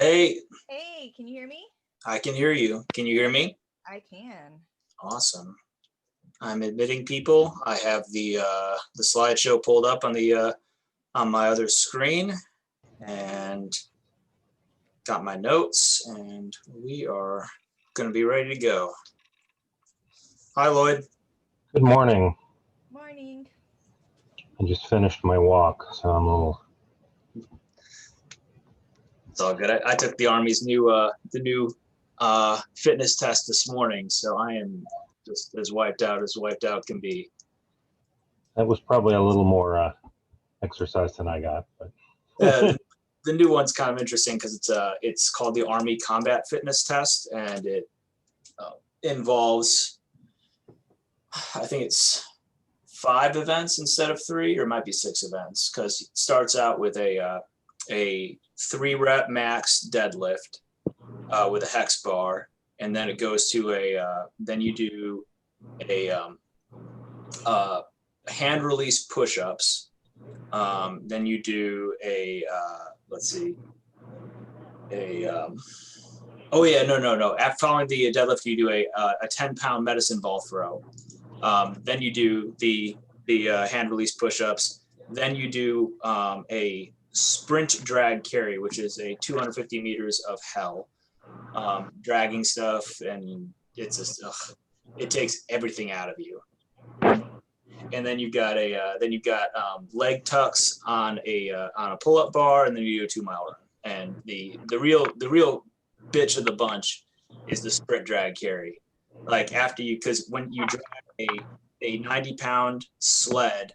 Hey, Hey, can you hear me? I can hear you. Can you hear me? I can. Awesome. I'm admitting people. I have the slideshow pulled up on my other screen and got my notes, and we are going to be ready to go. Hi, Lloyd. Good morning. Morning. I just finished my walk, so I'm a little. It's all good. I took the Army's new fitness test this morning, so I am just as wiped out can be. That was probably a little more exercise than I got, but. The new one's kind of interesting because it's called the Army Combat Fitness Test, and it involves, I think it's 5 events instead of 3, or it might be 6 events, because it starts out with a 3-rep max deadlift with a hex bar, and then it goes to then you do a hand release push-ups. Then you do following the deadlift, you do a 10-pound medicine ball throw. Then you do the hand release push-ups. Then you do a sprint drag carry, which is a 250 meters of hell, dragging stuff, and it's just it takes everything out of you. And then you've got leg tucks on a pull-up bar, and then you do a 2-mile run. And the real bitch of the bunch is the sprint drag carry. Like because when you drag a 90-pound sled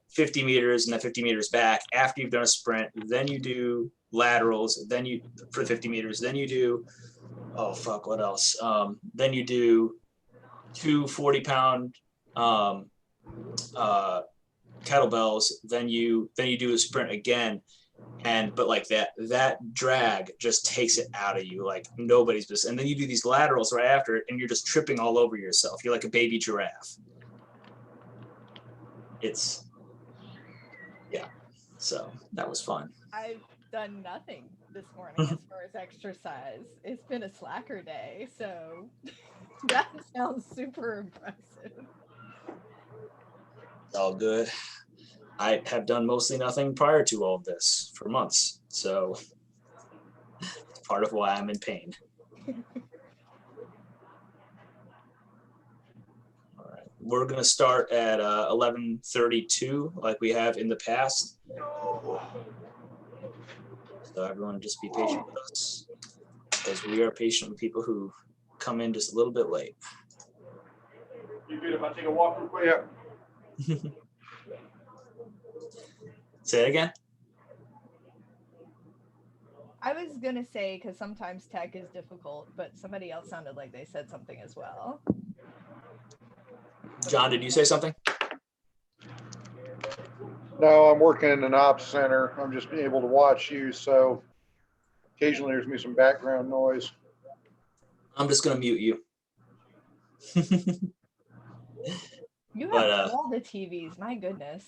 50 meters and then 50 meters back after you've done a sprint, then you do laterals, then you for 50 meters, then you do what else? Then you do 2 40-pound kettlebells, then you do a sprint again, but like that drag just takes it out of you like nobody's business. And then you do these laterals right after it, and you're just tripping all over yourself. You're like a baby giraffe. So that was fun. I've done nothing this morning as far as exercise. It's been a slacker day, so that sounds super impressive. All good. I have done mostly nothing prior to all of this for months, so it's part of why I'm in pain. All right, we're going to start at 11:32 like we have in the past. So everyone just be patient with us, because we are patient with people who come in just a little bit late. You good if I take a walk real quick? Yeah. Say it again. I was going to say, because sometimes tech is difficult, but somebody else sounded like they said something as well. John, did you say something? No, I'm working in an ops center. I'm just able to watch you, so occasionally there's me some background noise. I'm just going to mute you. You have all the TVs, my goodness.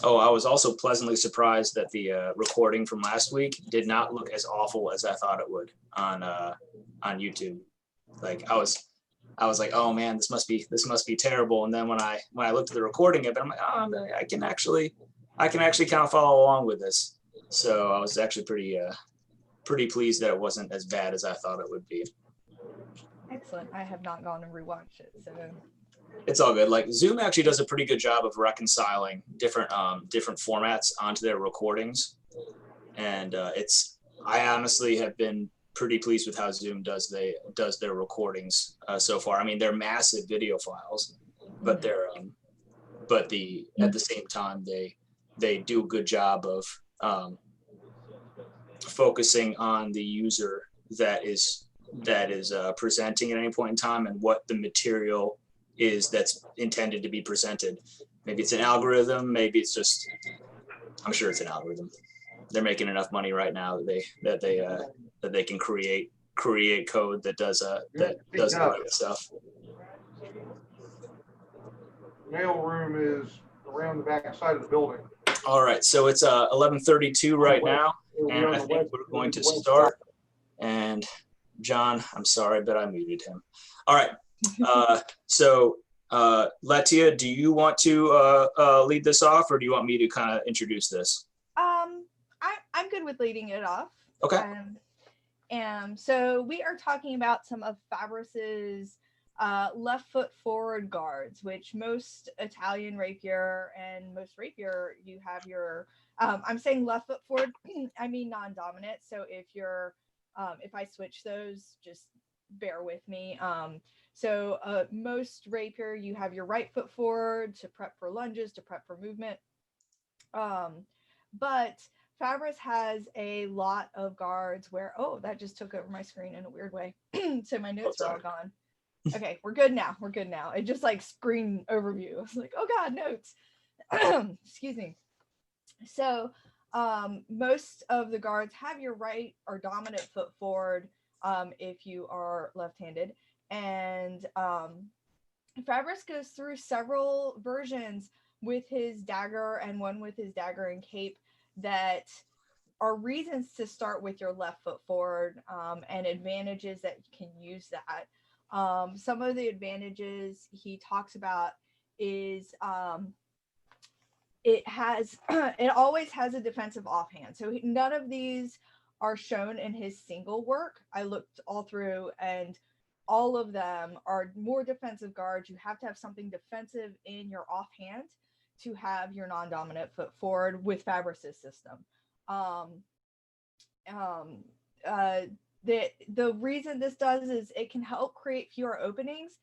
Oh, I was also pleasantly surprised that the recording from last week did not look as awful as I thought it would on YouTube. Like I was like, oh man, this must be terrible. And then when I looked at the recording of it, I'm like, oh, I can actually kind of follow along with this. So I was actually pretty pleased that it wasn't as bad as I thought it would be. Excellent. I have not gone and rewatched it, so. It's all good. Like Zoom actually does a pretty good job of reconciling different formats onto their recordings, and I honestly have been pretty pleased with how Zoom does their recordings so far. I mean, they're massive video files, but but at the same time they do a good job of focusing on the user that is presenting at any point in time, and what the material is that's intended to be presented. Maybe it's an algorithm, maybe it's just, I'm sure it's an algorithm. They're making enough money right now that they can create code that does the right stuff. Mail room is around the back side of the building. All right, so it's 11:32 right now, and I think we're going to start. And John, I'm sorry, but I muted him. All right, so Letia, do you want to lead this off, or do you want me to kind of introduce this? I'm good with leading it off. Okay. And so we are talking about some of Fabris's left foot forward guards, which most Italian rapier and most rapier, you have your, I'm saying left foot forward, I mean non-dominant. So if I switch those, just bear with me. So most rapier, you have your right foot forward to prep for lunges, to prep for movement. But Fabris has a lot of guards where, oh, that just took over my screen in a weird way. So my notes are all gone. Okay, we're good now. We're good now. It just like screen overview. I was like, oh God, notes. Excuse me. So most of the guards have your right or dominant foot forward if you are left-handed. And Fabris goes through several versions with his dagger and one with his dagger and cape that are reasons to start with your left foot forward and advantages that you can use that. Some of the advantages he talks about is it always has a defensive offhand. So none of these are shown in his single work. I looked all through, and all of them are more defensive guards. You have to have something defensive in your offhand to have your non-dominant foot forward with Fabris's system. The reason this does is it can help create fewer openings.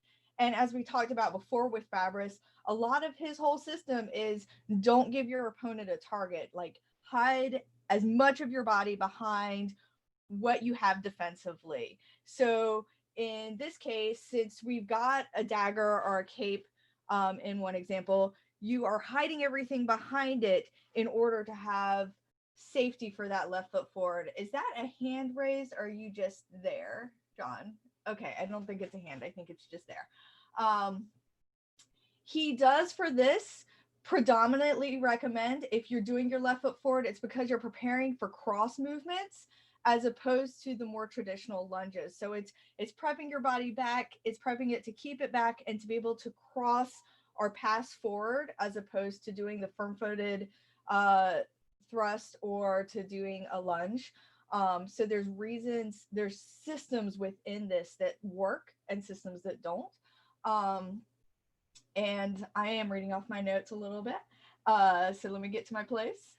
And as we talked about before with Fabris, a lot of his whole system is don't give your opponent a target, like hide as much of your body behind what you have defensively. So in this case, since we've got a dagger or a cape in one example, you are hiding everything behind it in order to have safety for that left foot forward. Is that a hand raise, or are you just there, John? Okay, I don't think it's a hand. I think it's just there. He does for this predominantly recommend if you're doing your left foot forward, it's because you're preparing for cross movements as opposed to the more traditional lunges. So it's prepping your body back, it's prepping it to keep it back and to be able to cross or pass forward as opposed to doing the firm-footed thrust or to doing a lunge. So there's systems within this that work and systems that don't. And I am reading off my notes a little bit. So let me get to my place.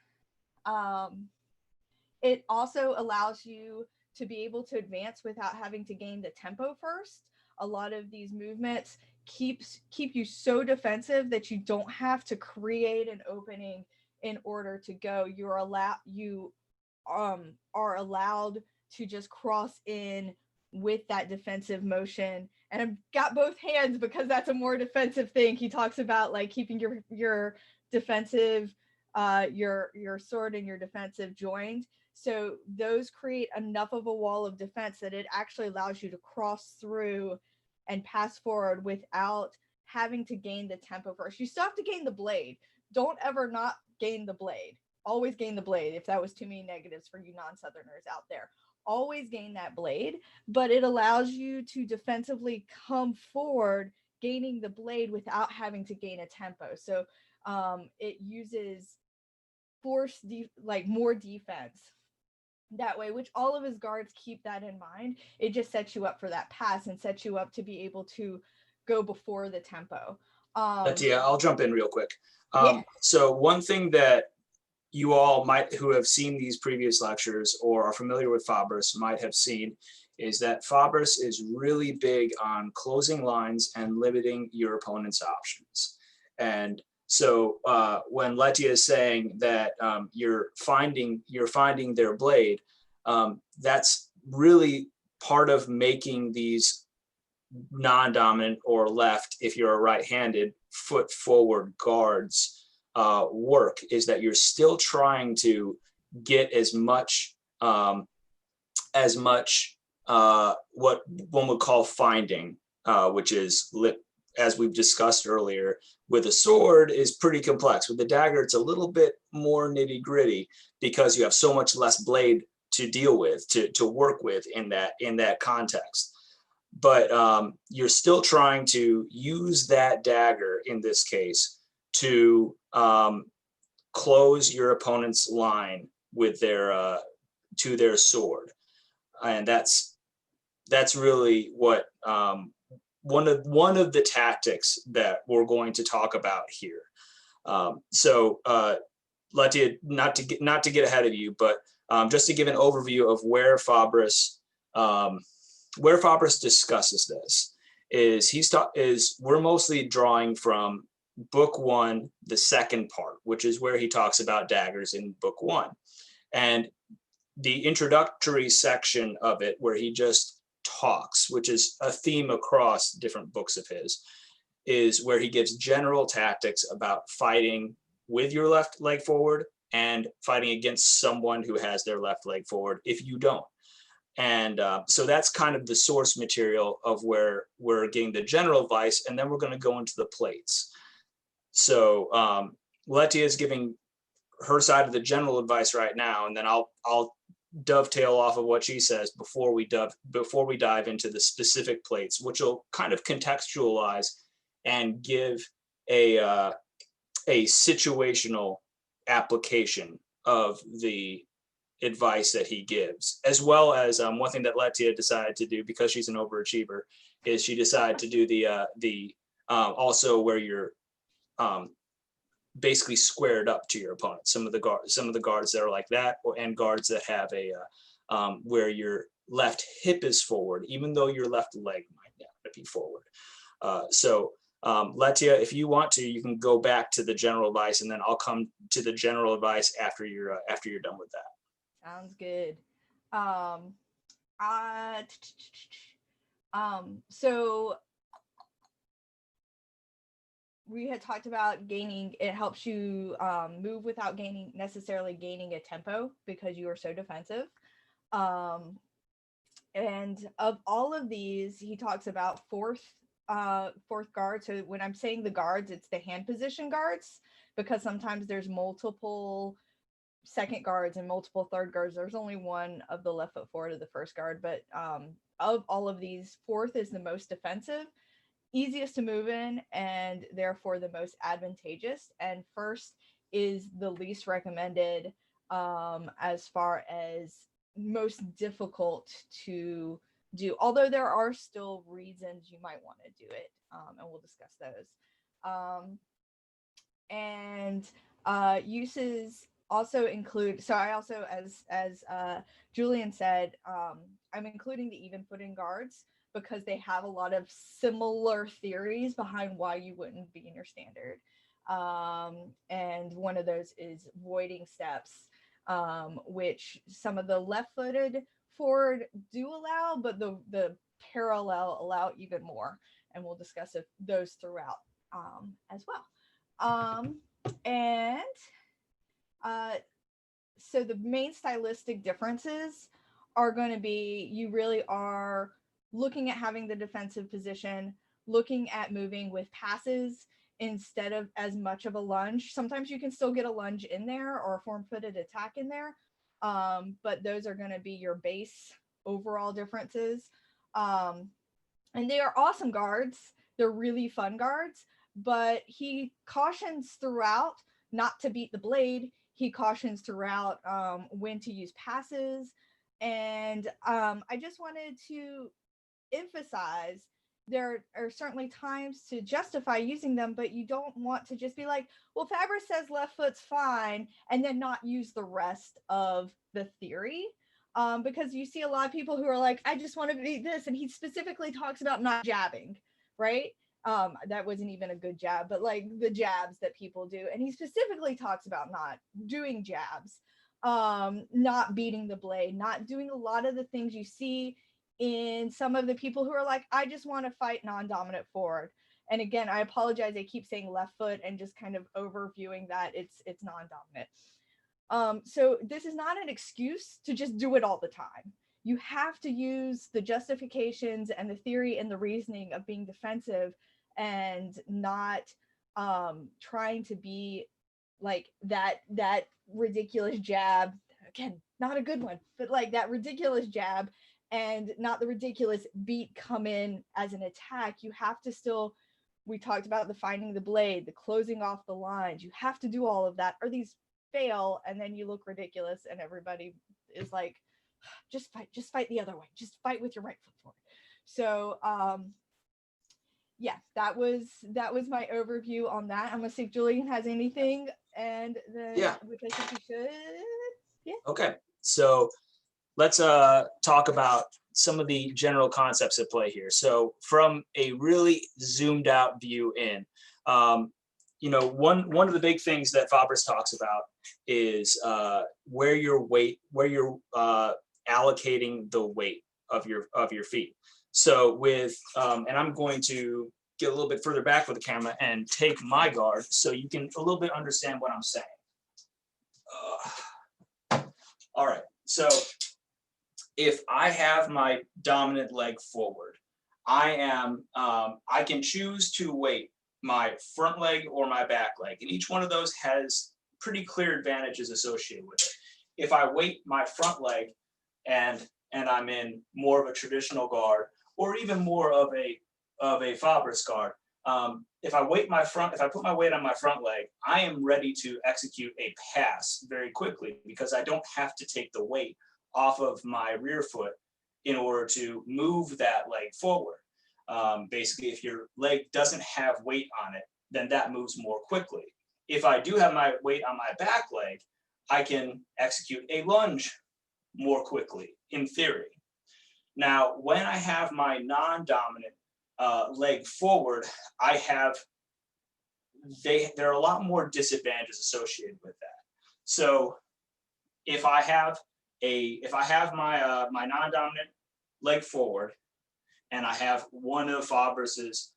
It also allows you to be able to advance without having to gain the tempo first. A lot of these movements keep you so defensive that you don't have to create an opening in order to go. You are allowed to just cross in with that defensive motion. And I've got both hands because that's a more defensive thing. He talks about like keeping your defensive, your sword and your defensive joined. So those create enough of a wall of defense that it actually allows you to cross through and pass forward without having to gain the tempo first. You still have to gain the blade. Don't ever not gain the blade. Always gain the blade. If that was too many negatives for you non-Southerners out there, always gain that blade, but it allows you to defensively come forward, gaining the blade without having to gain a tempo. So it uses force, more defense that way, which all of his guards keep that in mind. It just sets you up for that pass and sets you up to be able to go before the tempo. Yeah, I'll jump in real quick. Yeah. So one thing that you all who have seen these previous lectures or are familiar with Fabris might have seen is that Fabris is really big on closing lines and limiting your opponent's options. And So when Letia is saying that you're finding their blade, that's really part of making these non-dominant or left, if you're a right-handed, foot forward guards work, is that you're still trying to get as much what one would call finding, which is, as we've discussed earlier, with a sword is pretty complex. With the dagger, it's a little bit more nitty gritty because you have so much less blade to deal with, to work with in that context. But you're still trying to use that dagger in this case to close your opponent's line with their to their sword, and that's really what one of the tactics that we're going to talk about here. So Letia, not to get ahead of you, but just to give an overview of where Fabris discusses this, is we're mostly drawing from book 1, the second part, which is where he talks about daggers in book 1. And the introductory section of it, where he just talks, which is a theme across different books of his, is where he gives general tactics about fighting with your left leg forward and fighting against someone who has their left leg forward if you don't. And so that's kind of the source material of where we're getting the general advice, and then we're going to go into the plates. So Letia is giving her side of the general advice right now, and then I'll dovetail off of what she says before we dive into the specific plates, which will kind of contextualize and give a situational application of the advice that he gives, as well as one thing that Letia decided to do, because she's an overachiever, is she decided to do the also where you're basically squared up to your opponent. Some of the guards that are like that, and guards that have a where your left hip is forward, even though your left leg might not be forward. So Letia, if you want to, you can go back to the general advice, and then I'll come to the general advice after you're done with that. Sounds good. So we had talked about gaining, it helps you move without necessarily gaining a tempo because you are so defensive. And of all of these, he talks about fourth guard. So when I'm saying the guards, it's the hand position guards, because sometimes there's multiple second guards and multiple third guards. There's only one of the left foot forward of the first guard, but of all of these, fourth is the most defensive, easiest to move in, and therefore the most advantageous. And first is the least recommended as far as most difficult to do, although there are still reasons you might want to do it, and we'll discuss those. And uses also include, so I also, as Julien said, I'm including the even footing guards because they have a lot of similar theories behind why you wouldn't be in your standard. And one of those is voiding steps, which some of the left-footed forward do allow, but the parallel allow even more. And we'll discuss those throughout as well. So the main stylistic differences are going to be, you really are looking at having the defensive position, looking at moving with passes instead of as much of a lunge. Sometimes you can still get a lunge in there or a form-footed attack in there, but those are going to be your base overall differences. And they are awesome guards. They're really fun guards, but he cautions throughout not to beat the blade. He cautions throughout when to use passes. And I just wanted to emphasize there are certainly times to justify using them, but you don't want to just be like, well, Fabris says left foot's fine, and then not use the rest of the theory. Because you see a lot of people who are like, I just want to beat this. And he specifically talks about not jabbing, right? That wasn't even a good jab, but like the jabs that people do. And he specifically talks about not doing jabs, not beating the blade, not doing a lot of the things you see in some of the people who are like, I just want to fight non-dominant forward. And again, I apologize, I keep saying left foot and just kind of overviewing that it's non-dominant. So this is not an excuse to just do it all the time. You have to use the justifications and the theory and the reasoning of being defensive and not trying to be like that ridiculous jab. Again, not a good one, but like that ridiculous jab and not the ridiculous beat come in as an attack. You have to still, we talked about the finding the blade, the closing off the lines. You have to do all of that or these fail and then you look ridiculous and everybody is like, just fight the other way. Just fight with your right foot forward. So yeah, that was my overview on that. I'm gonna see if Julien has anything, and then which I think he should. Yeah. Okay. So let's talk about some of the general concepts at play here. So from a really zoomed out view in, you know, one of the big things that Fabris talks about is where you're allocating the weight of your feet. So with, and I'm going to get a little bit further back with the camera and take my guard so you can a little bit understand what I'm saying. All right, so if I have my dominant leg forward, I can choose to weight my front leg or my back leg, and each one of those has pretty clear advantages associated with it. If I weight my front leg and I'm in more of a traditional guard, or even more of a Fabris guard, if I put my weight on my front leg, I am ready to execute a pass very quickly because I don't have to take the weight off of my rear foot in order to move that leg forward. Basically, if your leg doesn't have weight on it, then that moves more quickly. If I do have my weight on my back leg, I can execute a lunge more quickly, in theory. Now, when I have my non-dominant leg forward, there are a lot more disadvantages associated with that. So if I have my non-dominant leg forward, and I have one of Fabris's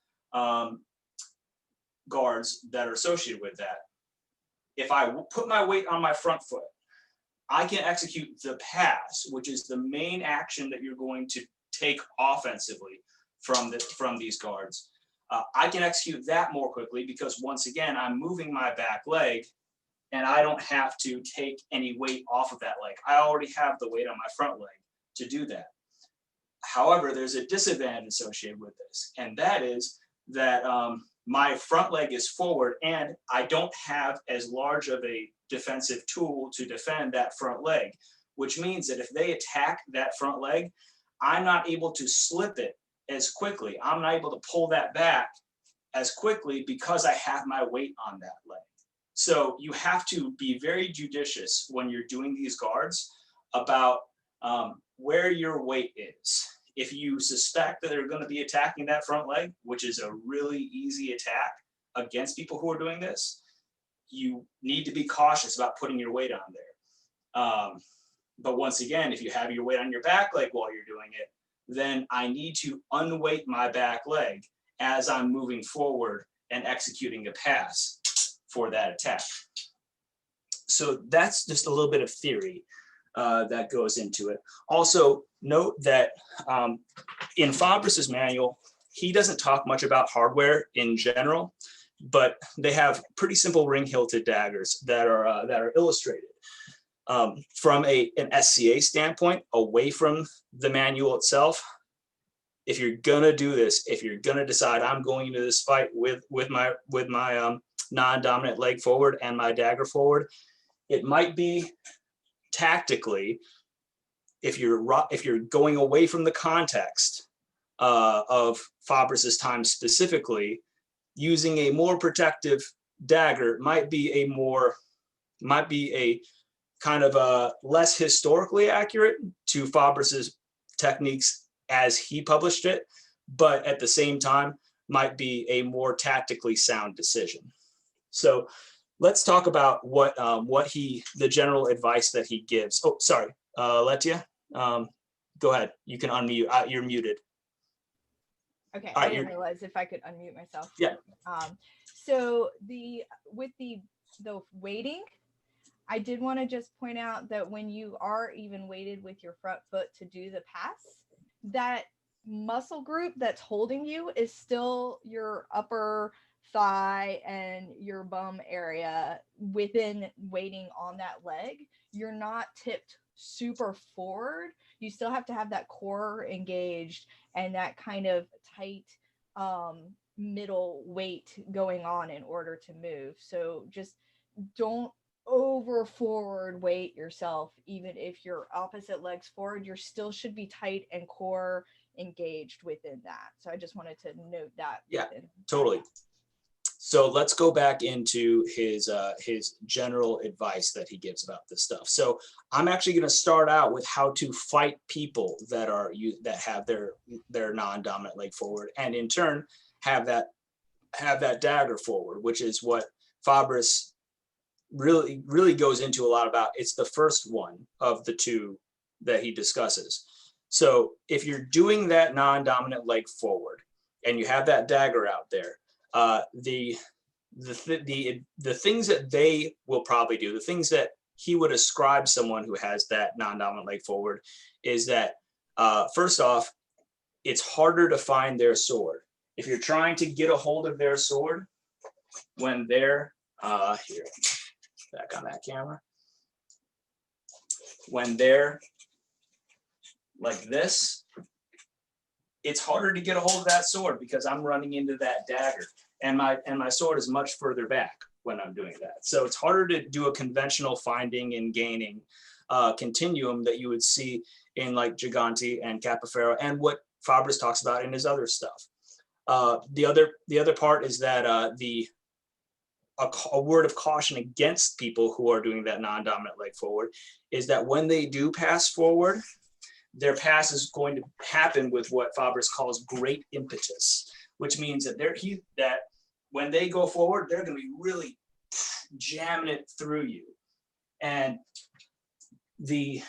guards that are associated with that, if I put my weight on my front foot, I can execute the pass, which is the main action that you're going to take offensively from these guards. I can execute that more quickly because once again, I'm moving my back leg and I don't have to take any weight off of that leg. I already have the weight on my front leg to do that. However, there's a disadvantage associated with this, and that is that my front leg is forward and I don't have as large of a defensive tool to defend that front leg, which means that if they attack that front leg, I'm not able to slip it as quickly. I'm not able to pull that back as quickly because I have my weight on that leg. So you have to be very judicious when you're doing these guards about where your weight is. If you suspect that they're going to be attacking that front leg, which is a really easy attack against people who are doing this, you need to be cautious about putting your weight on there. But once again, if you have your weight on your back leg while you're doing it, then I need to unweight my back leg as I'm moving forward and executing a pass for that attack. So that's just a little bit of theory that goes into it. Also, note that in Fabris's manual, he doesn't talk much about hardware in general, but they have pretty simple ring-hilted daggers that are illustrated. From an SCA standpoint, away from the manual itself, if you're gonna do this, if you're gonna decide I'm going into this fight with my non-dominant leg forward and my dagger forward, it might be tactically, if you're going away from the context of Fabris's time specifically, using a more protective dagger might be a kind of less historically accurate to Fabris's techniques as he published it, but at the same time, might be a more tactically sound decision. So let's talk about what the general advice that he gives. Oh, sorry, Letia, go ahead. You can unmute. You're muted. Okay, All right, I didn't realize if I could unmute myself. Yeah. So with the weighting, I did want to just point out that when you are even weighted with your front foot to do the pass, that muscle group that's holding you is still your upper thigh and your bum area within weighting on that leg. You're not tipped super forward. You still have to have that core engaged and that kind of tight middle weight going on in order to move. So just don't over forward weight yourself. Even if your opposite leg's forward, you still should be tight and core engaged within that. So I just wanted to note that. Yeah, totally. So let's go back into his general advice that he gives about this stuff. So I'm actually going to start out with how to fight people that have their non-dominant leg forward, and in turn have that dagger forward, which is what Fabris really goes into a lot about. It's the first one of the two that he discusses. So if you're doing that non-dominant leg forward and you have that dagger out there, the things that they will probably do, the things that he would ascribe someone who has that non-dominant leg forward, is that first off, it's harder to find their sword. If you're trying to get a hold of their sword when they're here, back on that camera, when they're like this, it's harder to get a hold of that sword because I'm running into that dagger, and my sword is much further back when I'm doing that. So it's harder to do a conventional finding and gaining continuum that you would see in like Gigante and Capoferro, and what Fabris talks about in his other stuff. The other part is that a word of caution against people who are doing that non-dominant leg forward is that when they do pass forward, their pass is going to happen with what Fabris calls great impetus, which means that that when they go forward, they're going to be really jamming it through you. And the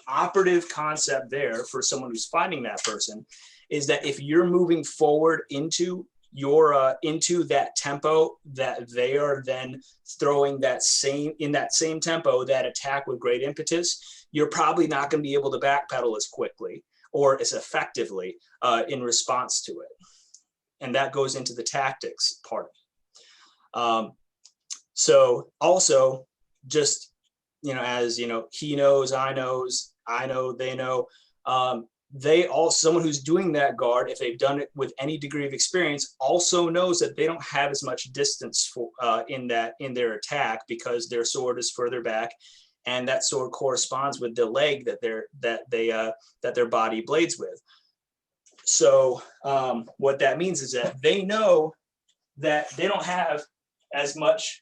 operative concept there for someone who's fighting that person is that if you're moving forward into that tempo that they are then throwing in that same tempo, that attack with great impetus, you're probably not going to be able to backpedal as quickly or as effectively in response to it. And that goes into the tactics part. So also, just, as he knows, I know, they know, someone who's doing that guard, if they've done it with any degree of experience, also knows that they don't have as much distance in their attack because their sword is further back, and that sword corresponds with the leg that their body blades with. So what that means is that they know that they don't have as much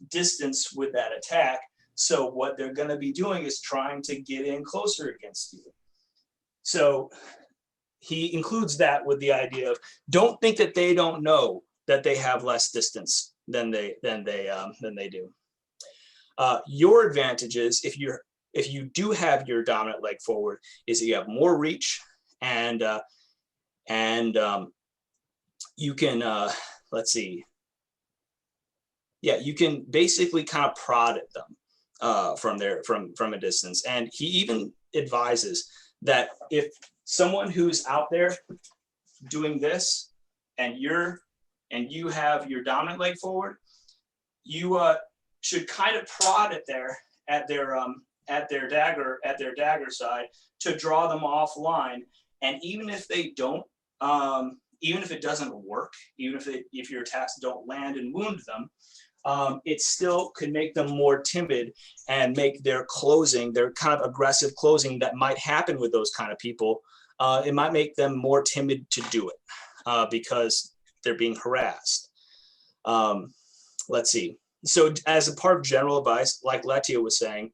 distance with that attack. So what they're going to be doing is trying to get in closer against you. So he includes that with the idea of, don't think that they don't know that they have less distance than they do. Your advantages, if you do have your dominant leg forward, is that you have more reach, and you can let's see. Yeah, you can basically kind of prod at them from a distance. And he even advises that if someone who's out there doing this and you have your dominant leg forward, you should kind of prod at their dagger side to draw them offline. And even if they don't, even if it doesn't work, even if your attacks don't land and wound them, it still could make them more timid and make their kind of aggressive closing that might happen with those kind of people. It might make them more timid to do it because they're being harassed. Let's see. So as a part of general advice, like Letia was saying,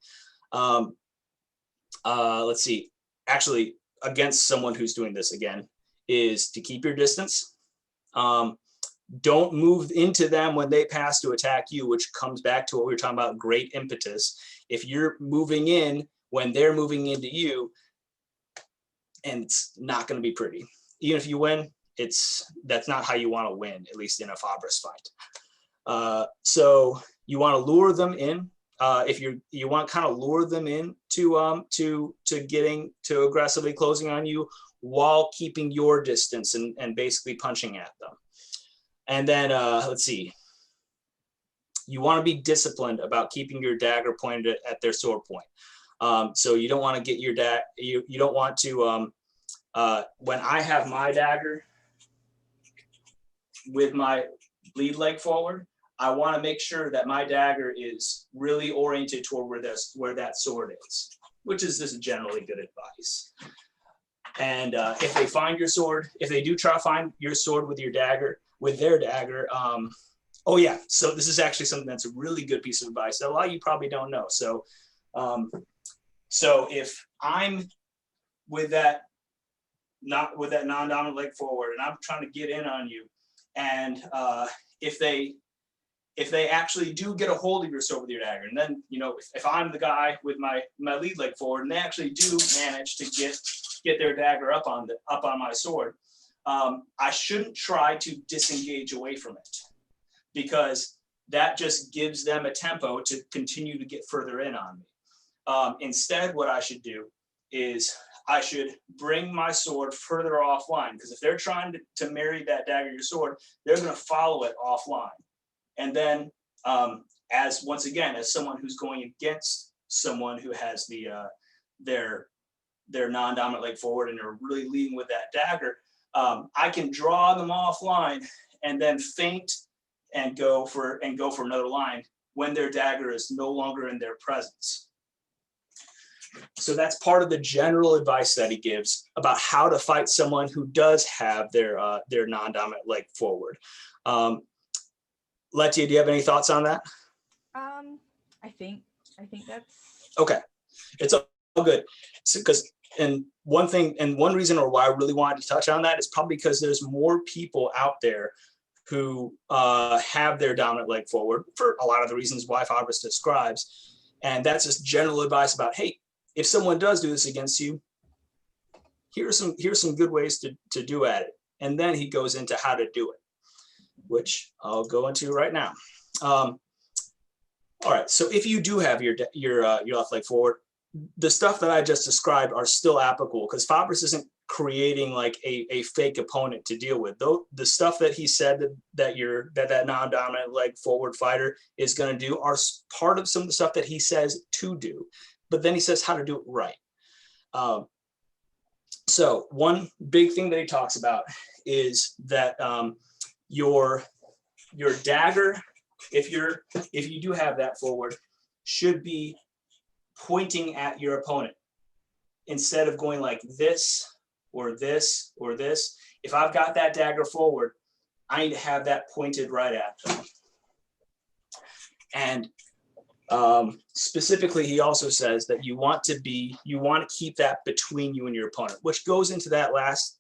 let's see, actually against someone who's doing this again, is to keep your distance Don't move into them when they pass to attack you, which comes back to what we were talking about, great impetus. If you're moving in when they're moving into you, and it's not going to be pretty. Even if you win, that's not how you want to win, at least in a Fabris fight. So you want to lure them in. If you want to kind of lure them in to getting to aggressively closing on you while keeping your distance and basically punching at them. And then let's see. You want to be disciplined about keeping your dagger pointed at their sword point. So you don't want to get your you don't want to when I have my dagger with my lead leg forward, I want to make sure that my dagger is really oriented toward where that sword is, which is just generally good advice. And if they find your sword, if they do try to find your sword with their dagger, oh yeah, so this is actually something that's a really good piece of advice that a lot of you probably don't know. So, so if I'm with that non-dominant leg forward and I'm trying to get in on you, and if they actually do get a hold of your sword with your dagger, and then, you know, if I'm the guy with my lead leg forward and they actually do manage to get their dagger up on my sword, I shouldn't try to disengage away from it, because that just gives them a tempo to continue to get further in on me. Instead, what I should do is I should bring my sword further offline, because if they're trying to marry that dagger to your sword, they're going to follow it offline. And then as someone who's going against someone who has their non-dominant leg forward and are really leading with that dagger, I can draw them offline and then feint and go for another line when their dagger is no longer in their presence. So that's part of the general advice that he gives about how to fight someone who does have their non-dominant leg forward. Letia, do you have any thoughts on that? I think that's okay. It's all good. One reason or why I really wanted to touch on that is probably because there's more people out there who have their dominant leg forward for a lot of the reasons why Fabris describes. And that's just general advice about, hey, if someone does do this against you, here's some good ways to do at it. And then he goes into how to do it, which I'll go into right now. All right, so if you do have your left leg forward, the stuff that I just described are still applicable, because Fabris isn't creating like a fake opponent to deal with. Though the stuff that he said that non-dominant leg forward fighter is going to do are part of some of the stuff that he says to do, but then he says how to do it right. So one big thing that he talks about is that your dagger, if you do have that forward, should be pointing at your opponent instead of going like this or this or this. If I've got that dagger forward, I need to have that pointed right at them. And specifically, he also says that you want to keep that between you and your opponent, which goes into that last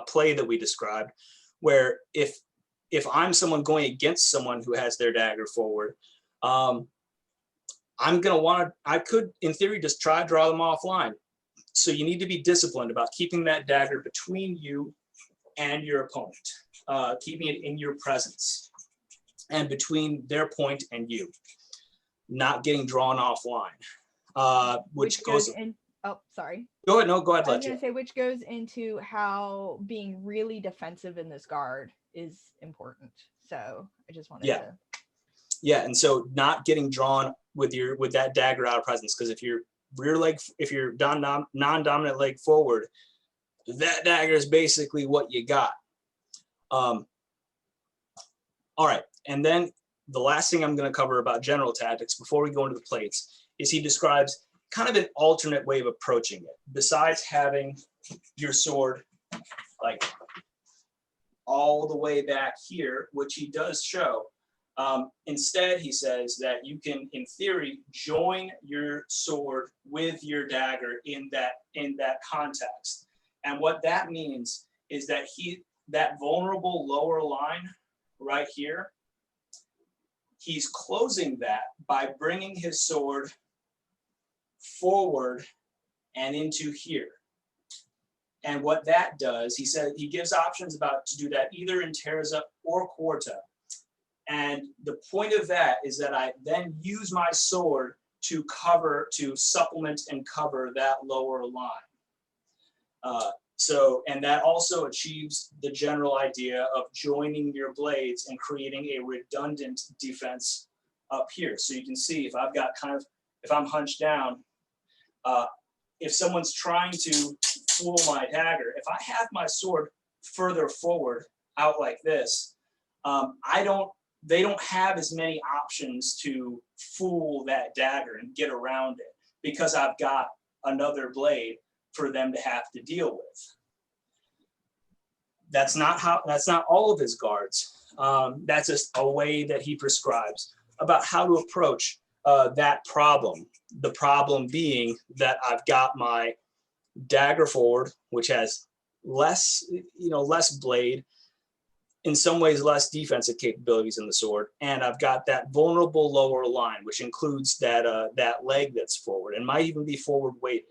play that we described, where if I'm someone going against someone who has their dagger forward, I could, in theory, just try to draw them offline. So you need to be disciplined about keeping that dagger between you and your opponent, keeping it in your presence and between their point and you, not getting drawn offline, which goes in. Oh, sorry. Go ahead. No, go ahead. I was going to say, which goes into how being really defensive in this guard is important. So I just wanted to. Yeah, and so not getting drawn with that dagger out of presence, because if your non-dominant leg forward, that dagger is basically what you got. All right, and then the last thing I'm going to cover about general tactics before we go into the plates is he describes kind of an alternate way of approaching it. Besides having your sword like all the way back here, which he does show, instead he says that you can, in theory, join your sword with your dagger in that context. And what that means is that that vulnerable lower line right here, he's closing that by bringing his sword forward and into here. And what that does, he said, he gives options about to do that either in terza or quarta. And the point of that is that I then use my sword to cover, to supplement and cover that lower line. And that also achieves the general idea of joining your blades and creating a redundant defense up here. So you can see if I've got if I'm hunched down, if someone's trying to fool my dagger, if I have my sword further forward out like this, they don't have as many options to fool that dagger and get around it because I've got another blade for them to have to deal with. That's not all of his guards. That's just a way that he prescribes about how to approach that problem. The problem being that I've got my dagger forward, which has less blade, in some ways less defensive capabilities in the sword, and I've got that vulnerable lower line, which includes that leg that's forward and might even be forward weighted.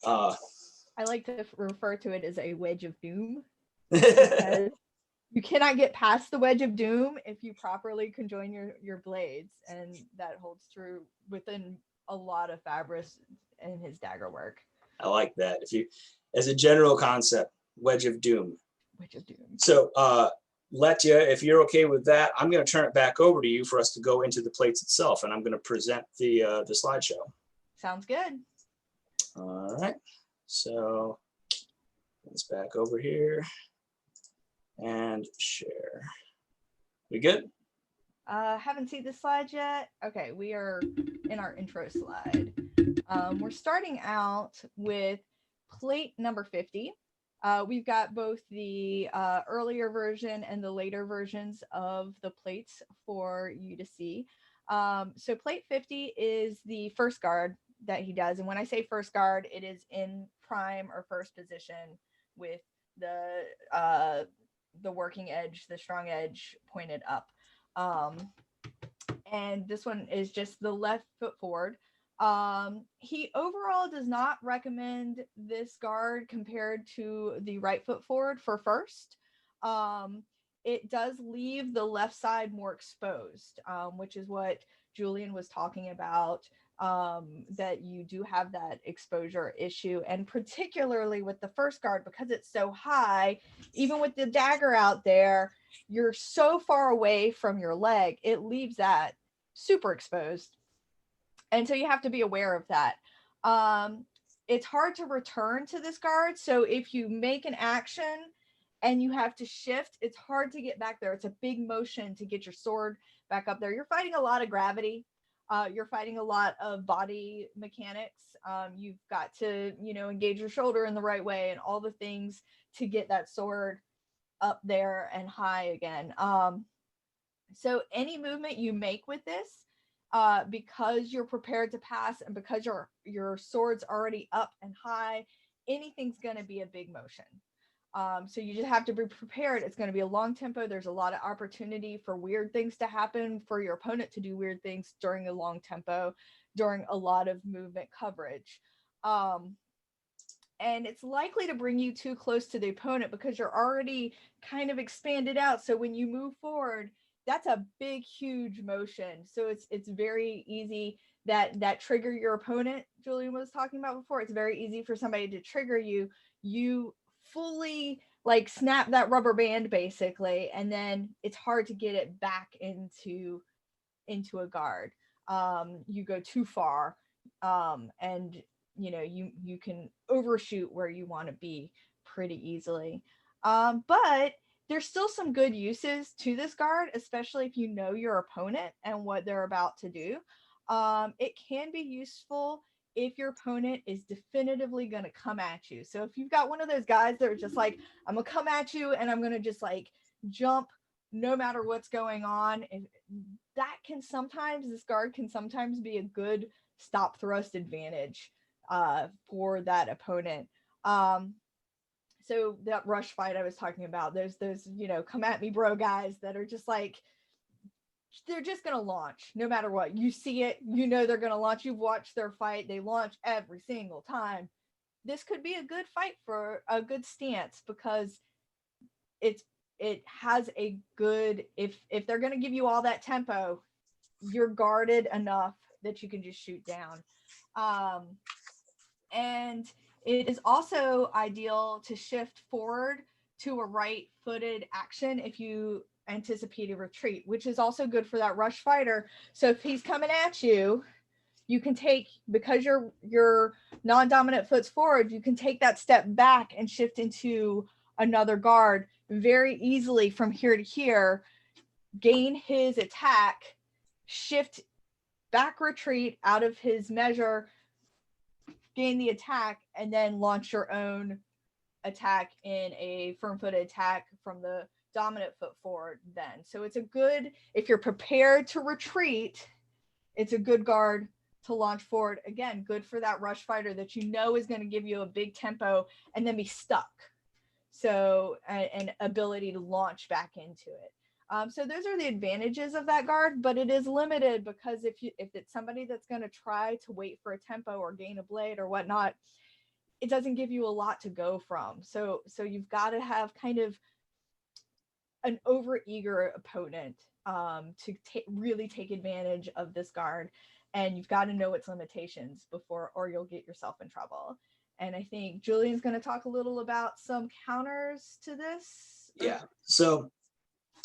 I like to refer to it as a wedge of doom, because you cannot get past the wedge of doom if you properly conjoin your blades, and that holds true within a lot of Fabris and his dagger work. I like that. As a general concept, wedge of doom. Wedge of doom. So, Letia, if you're okay with that, I'm going to turn it back over to you for us to go into the plates itself, and I'm going to present the slideshow. Sounds good. All right. So let's back over here and share. We good? Haven't seen the slide yet. Okay, we are in our intro slide. We're starting out with plate number 50. We've got both the earlier version and the later versions of the plates for you to see. So plate 50 is the first guard that he does. And when I say first guard, it is in prime or first position with the working edge, the strong edge pointed up. And this one is just the left foot forward. He overall does not recommend this guard compared to the right foot forward for first. It does leave the left side more exposed, which is what Julien was talking about, that you do have that exposure issue. And particularly with the first guard, because it's so high, even with the dagger out there, you're so far away from your leg, it leaves that super exposed. And so you have to be aware of that. It's hard to return to this guard. So if you make an action and you have to shift, it's hard to get back there. It's a big motion to get your sword back up there. You're fighting a lot of gravity. You're fighting a lot of body mechanics. You've got to, engage your shoulder in the right way and all the things to get that sword up there and high again. So any movement you make with this, because you're prepared to pass and because your sword's already up and high, anything's going to be a big motion. So you just have to be prepared. It's going to be a long tempo. There's a lot of opportunity for weird things to happen, for your opponent to do weird things during a long tempo, during a lot of movement coverage. And it's likely to bring you too close to the opponent because you're already kind of expanded out. So when you move forward, that's a big, huge motion. So it's very easy that trigger your opponent, Julien was talking about before. It's very easy for somebody to trigger you. You fully snap that rubber band basically, and then it's hard to get it back into a guard. You go too far, and you can overshoot where you want to be pretty easily. But there's still some good uses to this guard, especially if you know your opponent and what they're about to do. It can be useful if your opponent is definitively going to come at you. So if you've got one of those guys that are just like, I'm going to come at you and I'm going to just jump no matter what's going on, and this guard can sometimes be a good stop thrust advantage for that opponent. So that rush fight I was talking about, there's those, come at me bro guys that are just like, they're just going to launch no matter what. You see it, they're going to launch. You've watched their fight. They launch every single time. This could be a good fight for a good stance, because it has a good, if they're going to give you all that tempo, you're guarded enough that you can just shoot down. And it is also ideal to shift forward to a right-footed action if you anticipate a retreat, which is also good for that rush fighter. So if he's coming at you, you can take, because your non-dominant foot's forward, you can take that step back and shift into another guard very easily from here to here, gain his attack, shift back, retreat out of his measure, gain the attack, and then launch your own attack in a firm-footed attack from the dominant foot forward then. So it's a good, if you're prepared to retreat, it's a good guard to launch forward. Again, good for that rush fighter that is going to give you a big tempo and then be stuck. So an ability to launch back into it. So those are the advantages of that guard, but it is limited, because if it's somebody that's going to try to wait for a tempo or gain a blade or whatnot, it doesn't give you a lot to go from. So you've got to have kind of an overeager opponent to really take advantage of this guard, and you've got to know its limitations before, or you'll get yourself in trouble. And I think Julian's going to talk a little about some counters to this. Yeah. So,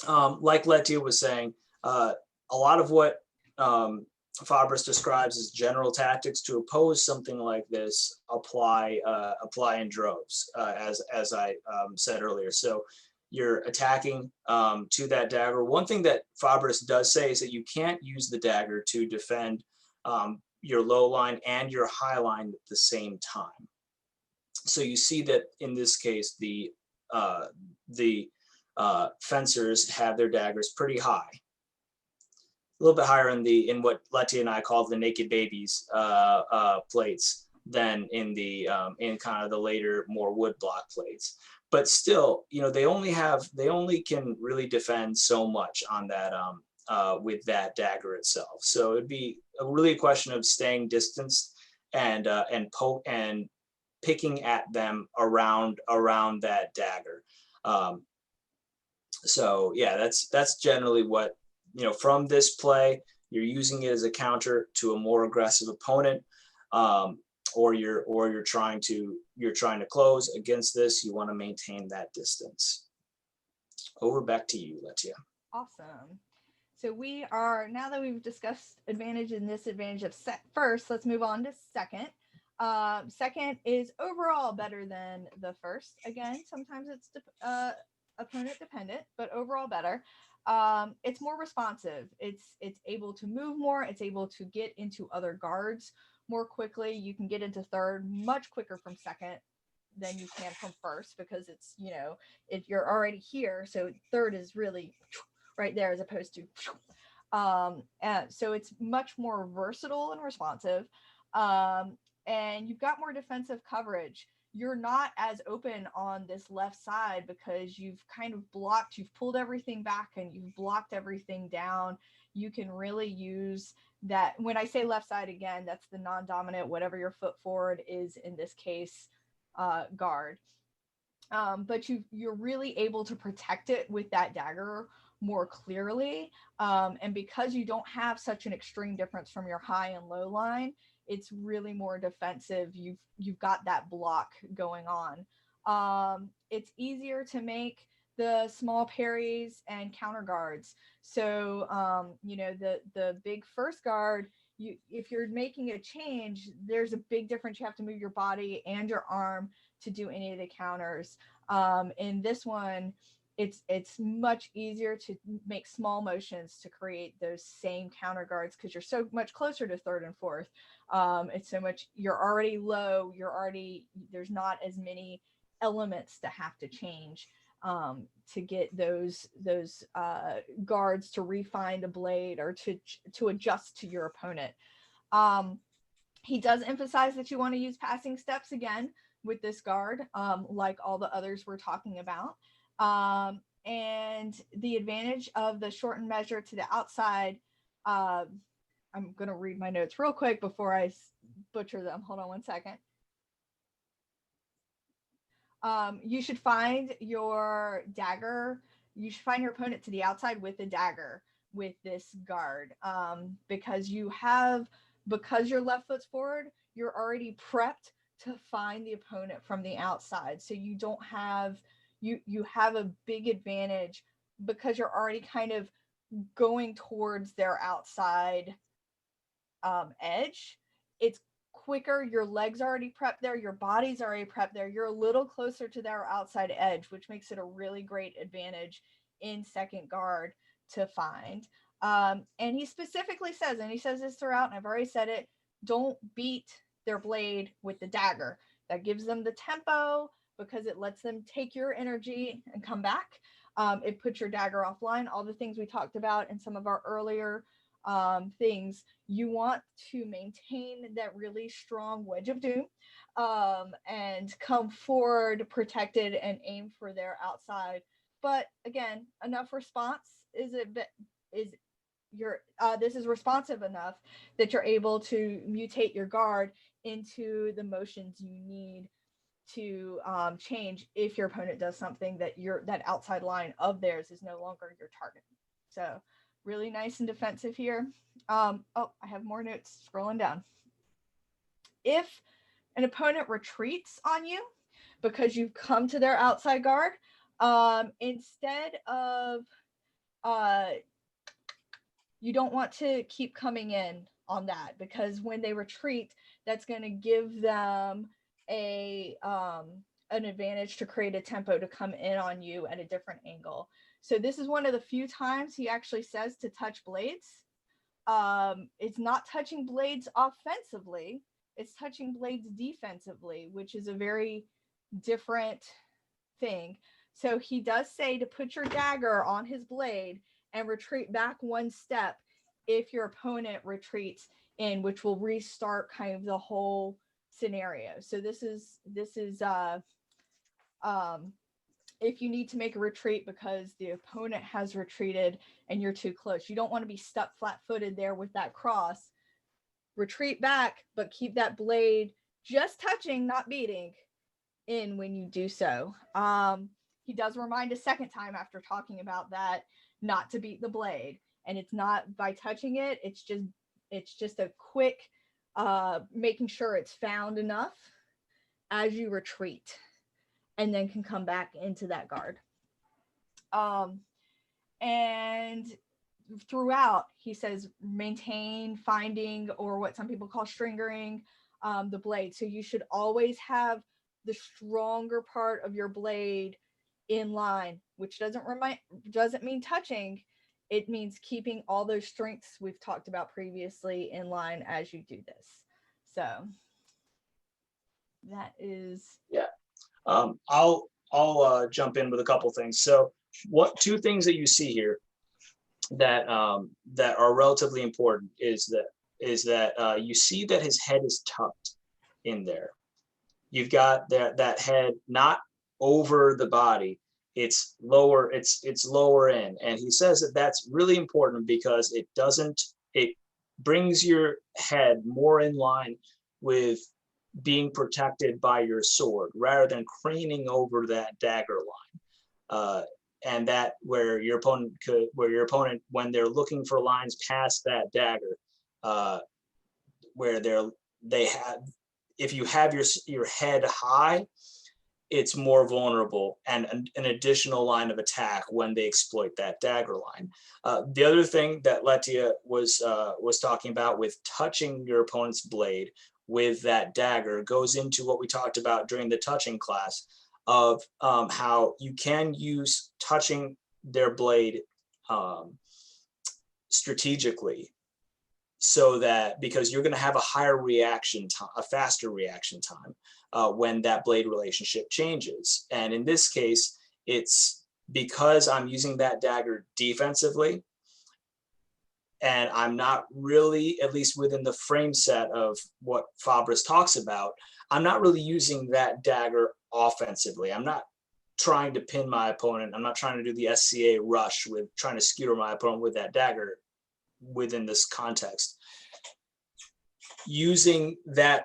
like Letia was saying, a lot of what Fabris describes as general tactics to oppose something like this apply in droves, as I said earlier. So you're attacking to that dagger. One thing that Fabris does say is that you can't use the dagger to defend your low line and your high line at the same time. So you see that in this case, the fencers have their daggers pretty high, a little bit higher in what Letia and I call the naked babies plates than in in kind of the later, more wood block plates. But still, they only can really defend so much on that with that dagger itself. So it'd be really a question of staying distanced and picking at them around that dagger. So yeah, that's generally what, from this play, you're using it as a counter to a more aggressive opponent, or you're trying to close against this. You want to maintain that distance. Over back to you, Letia. Awesome. So now that we've discussed advantage and disadvantage of first, let's move on to second. Second is overall better than the first. Again, sometimes it's opponent dependent, but overall better. It's more responsive. It's able to move more. It's able to get into other guards more quickly. You can get into third much quicker from second than you can from first, because it's, if you're already here, so third is really right there as opposed to and so it's much more versatile and responsive, and you've got more defensive coverage. You're not as open on this left side because you've kind of you've pulled everything back and you've blocked everything down. You can really use that. When I say left side, again, that's the non-dominant, whatever your foot forward is in this case, guard. But you're really able to protect it with that dagger more clearly. And because you don't have such an extreme difference from your high and low line, it's really more defensive. You've got that block going on. It's easier to make the small parries and counter guards. So, the big first guard, if you're making a change, there's a big difference. You have to move your body and your arm to do any of the counters. In this one, it's much easier to make small motions to create those same counter guards because you're so much closer to third and fourth. It's so much, you're already low, there's not as many elements to have to change to get those guards to refine the blade or to adjust to your opponent. He does emphasize that you want to use passing steps again with this guard, like all the others we're talking about. And the advantage of the shortened measure to the outside, I'm going to read my notes real quick before I butcher them. Hold on one second. You should find your dagger. You should find your opponent to the outside with a dagger with this guard, because your left foot's forward, you're already prepped to find the opponent from the outside. So you don't have, you have a big advantage because you're already kind of going towards their outside edge. It's quicker, your legs already prepped there, your body's already prepped there, you're a little closer to their outside edge, which makes it a really great advantage in second guard to find. And he specifically says, and he says this throughout, and I've already said it, don't beat their blade with the dagger. That gives them the tempo because it lets them take your energy and come back. It puts your dagger offline, all the things we talked about in some of our earlier things. You want to maintain that really strong wedge of doom, and come forward protected and aim for their outside. But again, enough response this is responsive enough that you're able to mutate your guard into the motions you need to change if your opponent does something that that outside line of theirs is no longer your target. So really nice and defensive here. Oh, I have more notes scrolling down. If an opponent retreats on you because you've come to their outside guard, instead of you don't want to keep coming in on that, because when they retreat, that's going to give them an advantage to create a tempo to come in on you at a different angle. So this is one of the few times he actually says to touch blades. It's not touching blades offensively, it's touching blades defensively, which is a very different thing. So he does say to put your dagger on his blade and retreat back one step if your opponent retreats in, which will restart kind of the whole scenario. So this is if you need to make a retreat because the opponent has retreated and you're too close, you don't want to be stuck flat-footed there with that cross. Retreat back, but keep that blade just touching, not beating, in when you do so. He does remind a second time after talking about that not to beat the blade, and it's not by touching it, it's just a quick making sure it's found enough as you retreat, and then can come back into that guard. And throughout, he says maintain finding, or what some people call stringering, the blade. So you should always have the stronger part of your blade in line, which doesn't mean touching. It means keeping all those strengths we've talked about previously in line as you do this. So that is, Yeah. I'll jump in with a couple things. So two things that you see here that that are relatively important is that you see that his head is tucked in there. You've got that head not over the body, it's lower, it's lower in, and he says that that's really important because it brings your head more in line with being protected by your sword rather than craning over that dagger line, and that where your opponent when they're looking for lines past that dagger, where if you have your head high, it's more vulnerable and an additional line of attack when they exploit that dagger line. The other thing that Letia was talking about with touching your opponent's blade with that dagger goes into what we talked about during the touching class of how you can use touching their blade strategically, so that because you're going to have a higher reaction time, a faster reaction time when that blade relationship changes. And in this case, it's because I'm using that dagger defensively, And I'm not really, at least within the frame set of what Fabris talks about, I'm not really using that dagger offensively. I'm not trying to pin my opponent. I'm not trying to do the SCA rush with trying to skewer my opponent with that dagger within this context. Using that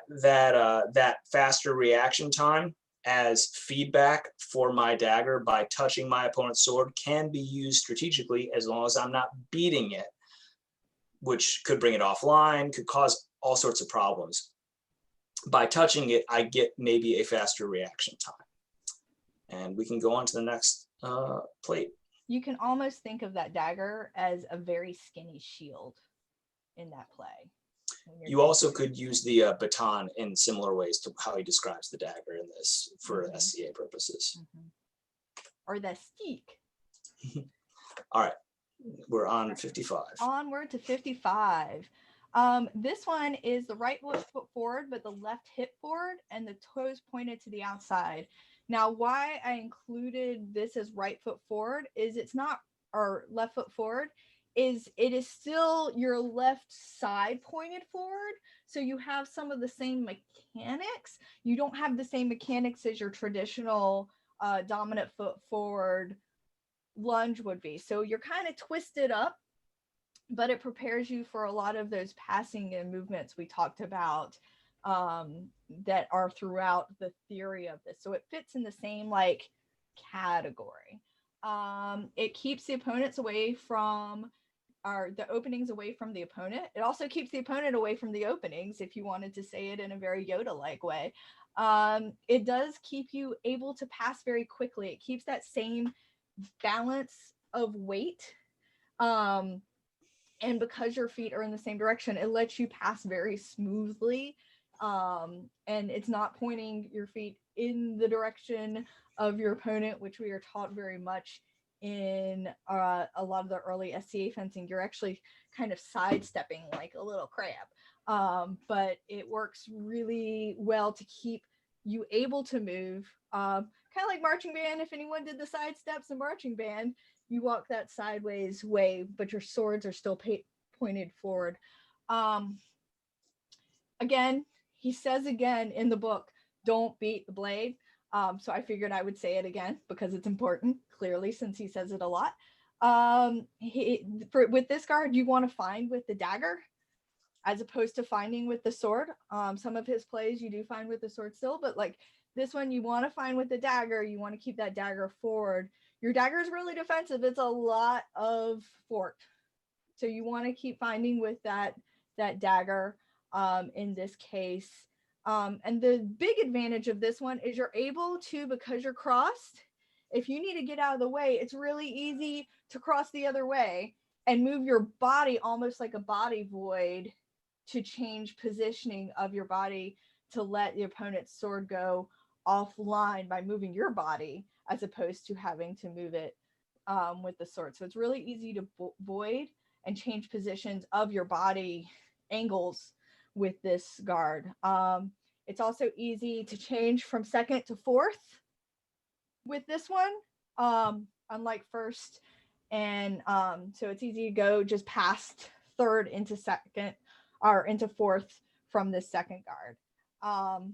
faster reaction time as feedback for my dagger by touching my opponent's sword can be used strategically as long as I'm not beating it, which could bring it offline, could cause all sorts of problems. By touching it, I get maybe a faster reaction time. And we can go on to the next plate. You can almost think of that dagger as a very skinny shield in that play. You also could use the baton in similar ways to how he describes the dagger in this for SCA purposes. Or the steak. All right, we're on 55. Onward to 55. This one is the right foot forward, but the left hip forward and the toes pointed to the outside. Now, why I included this as right foot forward is it's not, or left foot forward, is it is still your left side pointed forward. So you have some of the same mechanics. You don't have the same mechanics as your traditional dominant foot forward lunge would be. So you're kind of twisted up, but it prepares you for a lot of those passing and movements we talked about that are throughout the theory of this. So it fits in the same like category. It keeps the opponents away from, or the openings away from the opponent. It also keeps the opponent away from the openings, if you wanted to say it in a very Yoda-like way. It does keep you able to pass very quickly. It keeps that same balance of weight. And because your feet are in the same direction, it lets you pass very smoothly. And it's not pointing your feet in the direction of your opponent, which we are taught very much in a lot of the early SCA fencing. You're actually kind of sidestepping like a little crab. But it works really well to keep you able to move. Kind of like marching band. If anyone did the side steps in marching band, you walk that sideways way, but your swords are still pointed forward. Again, he says again in the book, don't beat the blade. So I figured I would say it again because it's important, clearly, since he says it a lot. With this guard, you want to find with the dagger as opposed to finding with the sword. Some of his plays you do find with the sword still, but like this one, you want to find with the dagger. You want to keep that dagger forward. Your dagger is really defensive. It's a lot of fort. So you want to keep finding with that dagger in this case. And the big advantage of this one is you're able to, because you're crossed, if you need to get out of the way, it's really easy to cross the other way and move your body almost like a body void to change positioning of your body to let the opponent's sword go offline by moving your body as opposed to having to move it with the sword. So it's really easy to void and change positions of your body angles with this guard. It's also easy to change from second to fourth with this one, unlike first. And so it's easy to go just past third into second or into fourth from this second guard.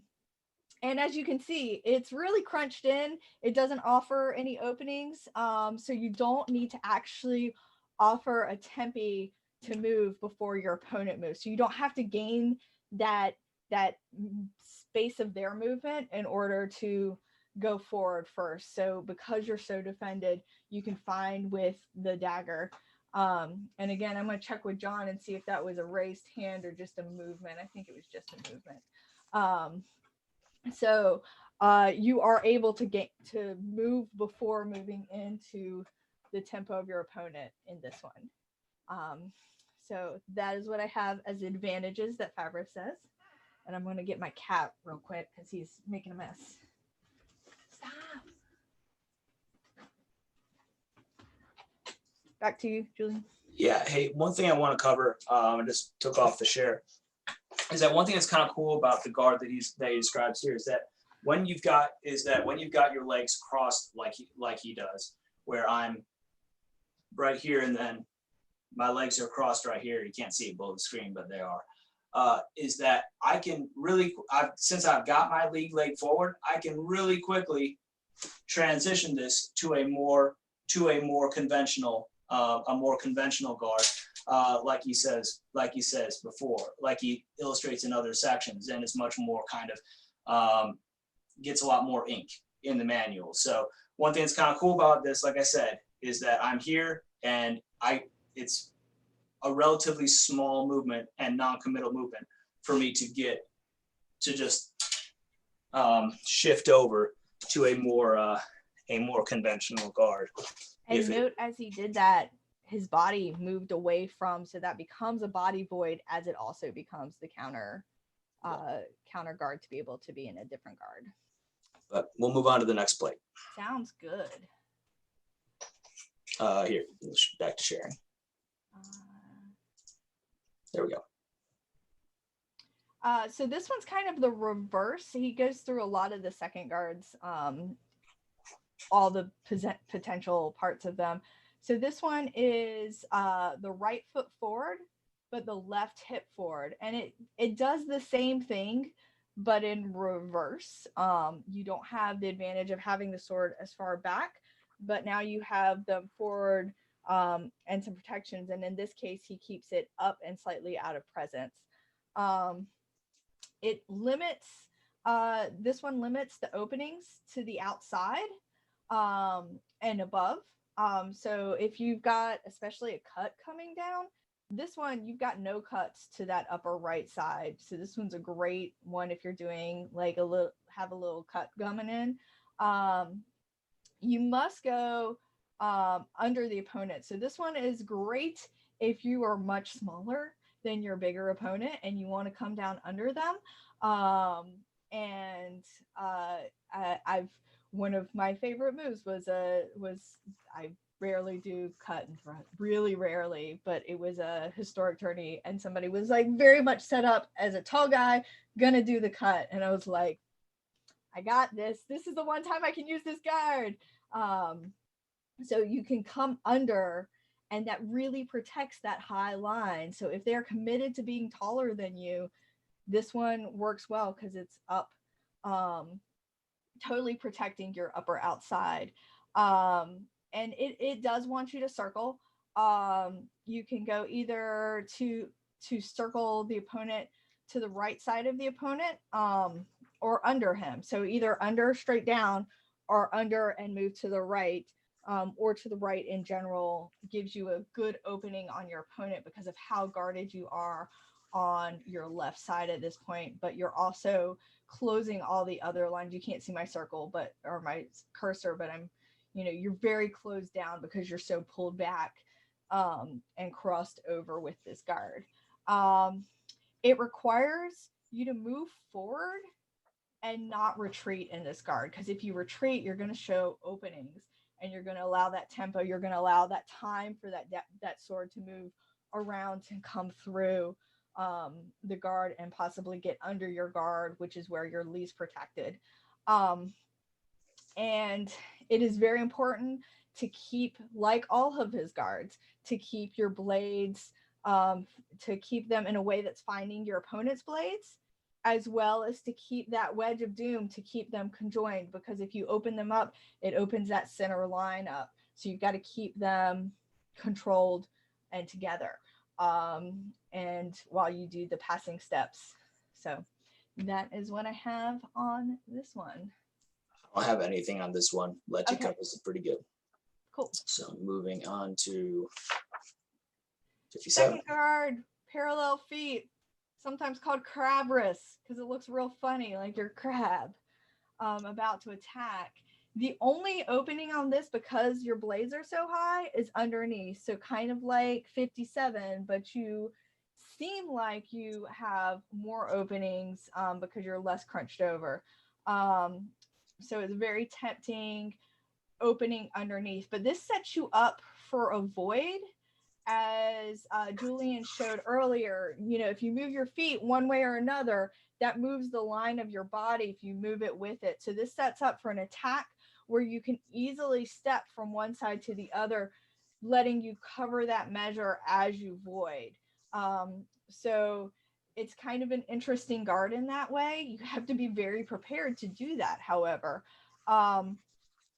And as you can see, it's really crunched in. It doesn't offer any openings. So you don't need to actually offer a tempi to move before your opponent moves. So you don't have to gain that space of their movement in order to go forward first. So because you're so defended, you can find with the dagger. And again, I'm going to check with John and see if that was a raised hand or just a movement. I think it was just a movement. So you are able to move before moving into the tempo of your opponent in this one. So that is what I have as advantages that Fabris says. And I'm going to get my cat real quick because he's making a mess. Stop. Back to you, Julien. Yeah, hey, one thing I want to cover, I just took off the share, is that one thing that's kind of cool about the guard that he describes here is that when you've got your legs crossed like he does, where I'm right here and then my legs are crossed right here. You can't see it below the screen, but they are. Is that I can really, since I've got my lead leg forward, I can really quickly transition this to a more conventional, guard, like he says before, like he illustrates in other sections, and it's much more kind of gets a lot more ink in the manual. So one thing that's kind of cool about this, like I said, is that I'm here and it's a relatively small movement and non-committal movement for me to get to just shift over to a more conventional guard. And note as he did that, his body moved away from, so that becomes a body void as it also becomes the counter guard to be able to be in a different guard. But we'll move on to the next plate. Sounds good. Here, back to sharing. There we go. So this one's kind of the reverse. He goes through a lot of the second guards, all the potential parts of them. So this one is the right foot forward, but the left hip forward. And it does the same thing, but in reverse. You don't have the advantage of having the sword as far back, but now you have them forward and some protections. And in this case, he keeps it up and slightly out of presence. It limits, this one limits the openings to the outside and above. So if you've got especially a cut coming down, this one, you've got no cuts to that upper right side. So this one's a great one if you're doing like have a little cut coming in. You must go under the opponent. So this one is great if you are much smaller than your bigger opponent and you want to come down under them. One of my favorite moves was I rarely do cut and front, really rarely, but it was a historic tourney and somebody was like very much set up as a tall guy gonna do the cut, and I was like, I got this. This is the one time I can use this guard. So you can come under, and that really protects that high line. So if they're committed to being taller than you, this one works well because it's up, totally protecting your upper outside. And it does want you to circle. You can go either to circle the opponent to the right side of the opponent, or under him. So either under straight down or under and move to the right, or to the right in general gives you a good opening on your opponent because of how guarded you are on your left side at this point, but you're also closing all the other lines. You can't see my circle, or my cursor, but you're very closed down because you're so pulled back and crossed over with this guard. It requires you to move forward and not retreat in this guard, because if you retreat, you're going to show openings and you're going to allow that tempo, you're going to allow that time for that sword to move around and come through the guard and possibly get under your guard, which is where you're least protected. And it is very important to keep, like all of his guards, to keep your blades, to keep them in a way that's finding your opponent's blades, as well as to keep that wedge of doom, to keep them conjoined, because if you open them up, it opens that center line up. So you've got to keep them controlled and together. And while you do the passing steps. So that is what I have on this one. I don't have anything on this one. Letia Okay. covers it pretty good. Cool. So moving on to 57. Second guard, parallel feet, sometimes called crabris, because it looks real funny, like you're crab about to attack. The only opening on this, because your blades are so high, is underneath. So kind of like 57, but you seem like you have more openings because you're less crunched over. So it's very tempting opening underneath, but this sets you up for a void. As Julien showed earlier, if you move your feet one way or another, that moves the line of your body if you move it with it. So this sets up for an attack where you can easily step from one side to the other letting you cover that measure as you void. So it's kind of an interesting guard in that way. You have to be very prepared to do that. However,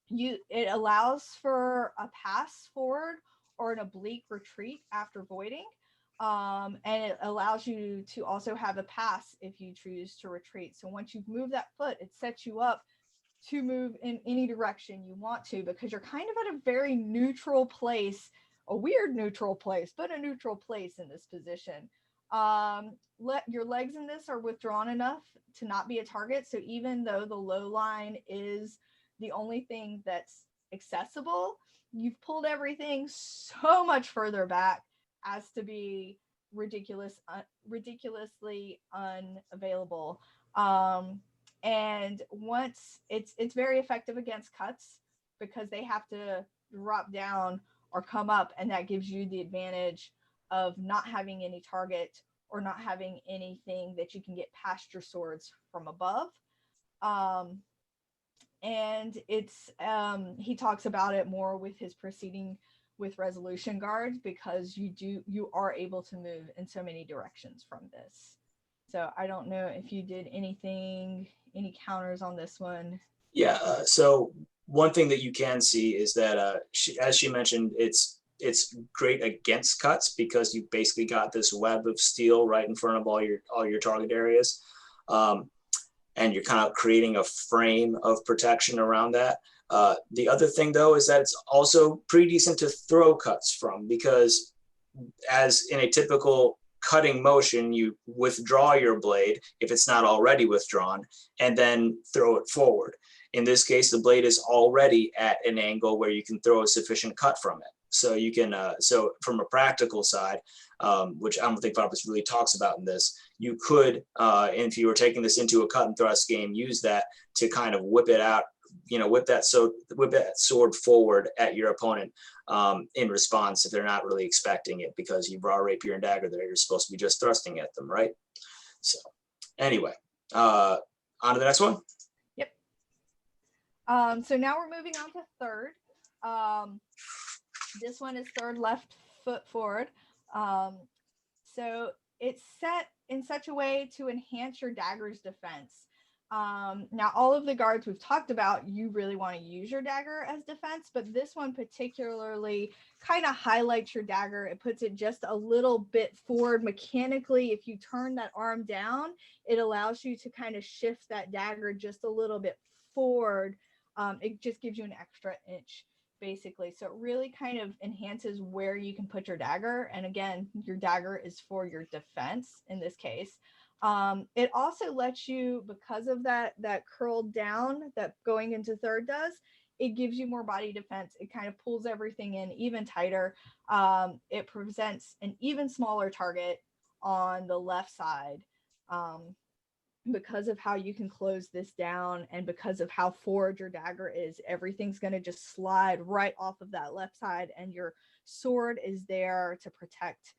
it allows for a pass forward or an oblique retreat after voiding. And it allows you to also have a pass if you choose to retreat. So once you've moved that foot, it sets you up to move in any direction you want to, because you're kind of at a very neutral place, a weird neutral place, but a neutral place in this position. Your legs in this are withdrawn enough to not be a target. So even though the low line is the only thing that's accessible, you've pulled everything so much further back as to be ridiculously unavailable. And once it's very effective against cuts, because they have to drop down or come up, and that gives you the advantage of not having any target or not having anything that you can get past your swords from above. And it's he talks about it more with his proceeding with resolution guards, because you are able to move in so many directions from this. So I don't know if you did any counters on this one. Yeah, so one thing that you can see is that as she mentioned, it's great against cuts, because you basically got this web of steel right in front of all your target areas. And you're kind of creating a frame of protection around that. The other thing, though, is that it's also pretty decent to throw cuts from, because as in a typical cutting motion, you withdraw your blade if it's not already withdrawn, and then throw it forward. In this case, the blade is already at an angle where you can throw a sufficient cut from it. So you can, so from a practical side, which I don't think Fabris really talks about in this, you could, if you were taking this into a cut and thrust game, use that to kind of whip it out, whip that sword forward at your opponent in response if they're not really expecting it, because you brought rapier and dagger there, you're supposed to be just thrusting at them, right? So anyway, on to the next one. Yep. So now we're moving on to third. This one is third left foot forward. So it's set in such a way to enhance your dagger's defense. Now, all of the guards we've talked about, you really want to use your dagger as defense, but this one particularly kind of highlights your dagger. It puts it just a little bit forward mechanically. If you turn that arm down, it allows you to kind of shift that dagger just a little bit forward. It just gives you an extra inch, basically. So it really kind of enhances where you can put your dagger. And again, your dagger is for your defense in this case. It also lets you, because of that curled down that going into third does, it gives you more body defense. It kind of pulls everything in even tighter. It presents an even smaller target on the left side. Because of how you can close this down, and because of how forward your dagger is, everything's going to just slide right off of that left side, and your sword is there to protect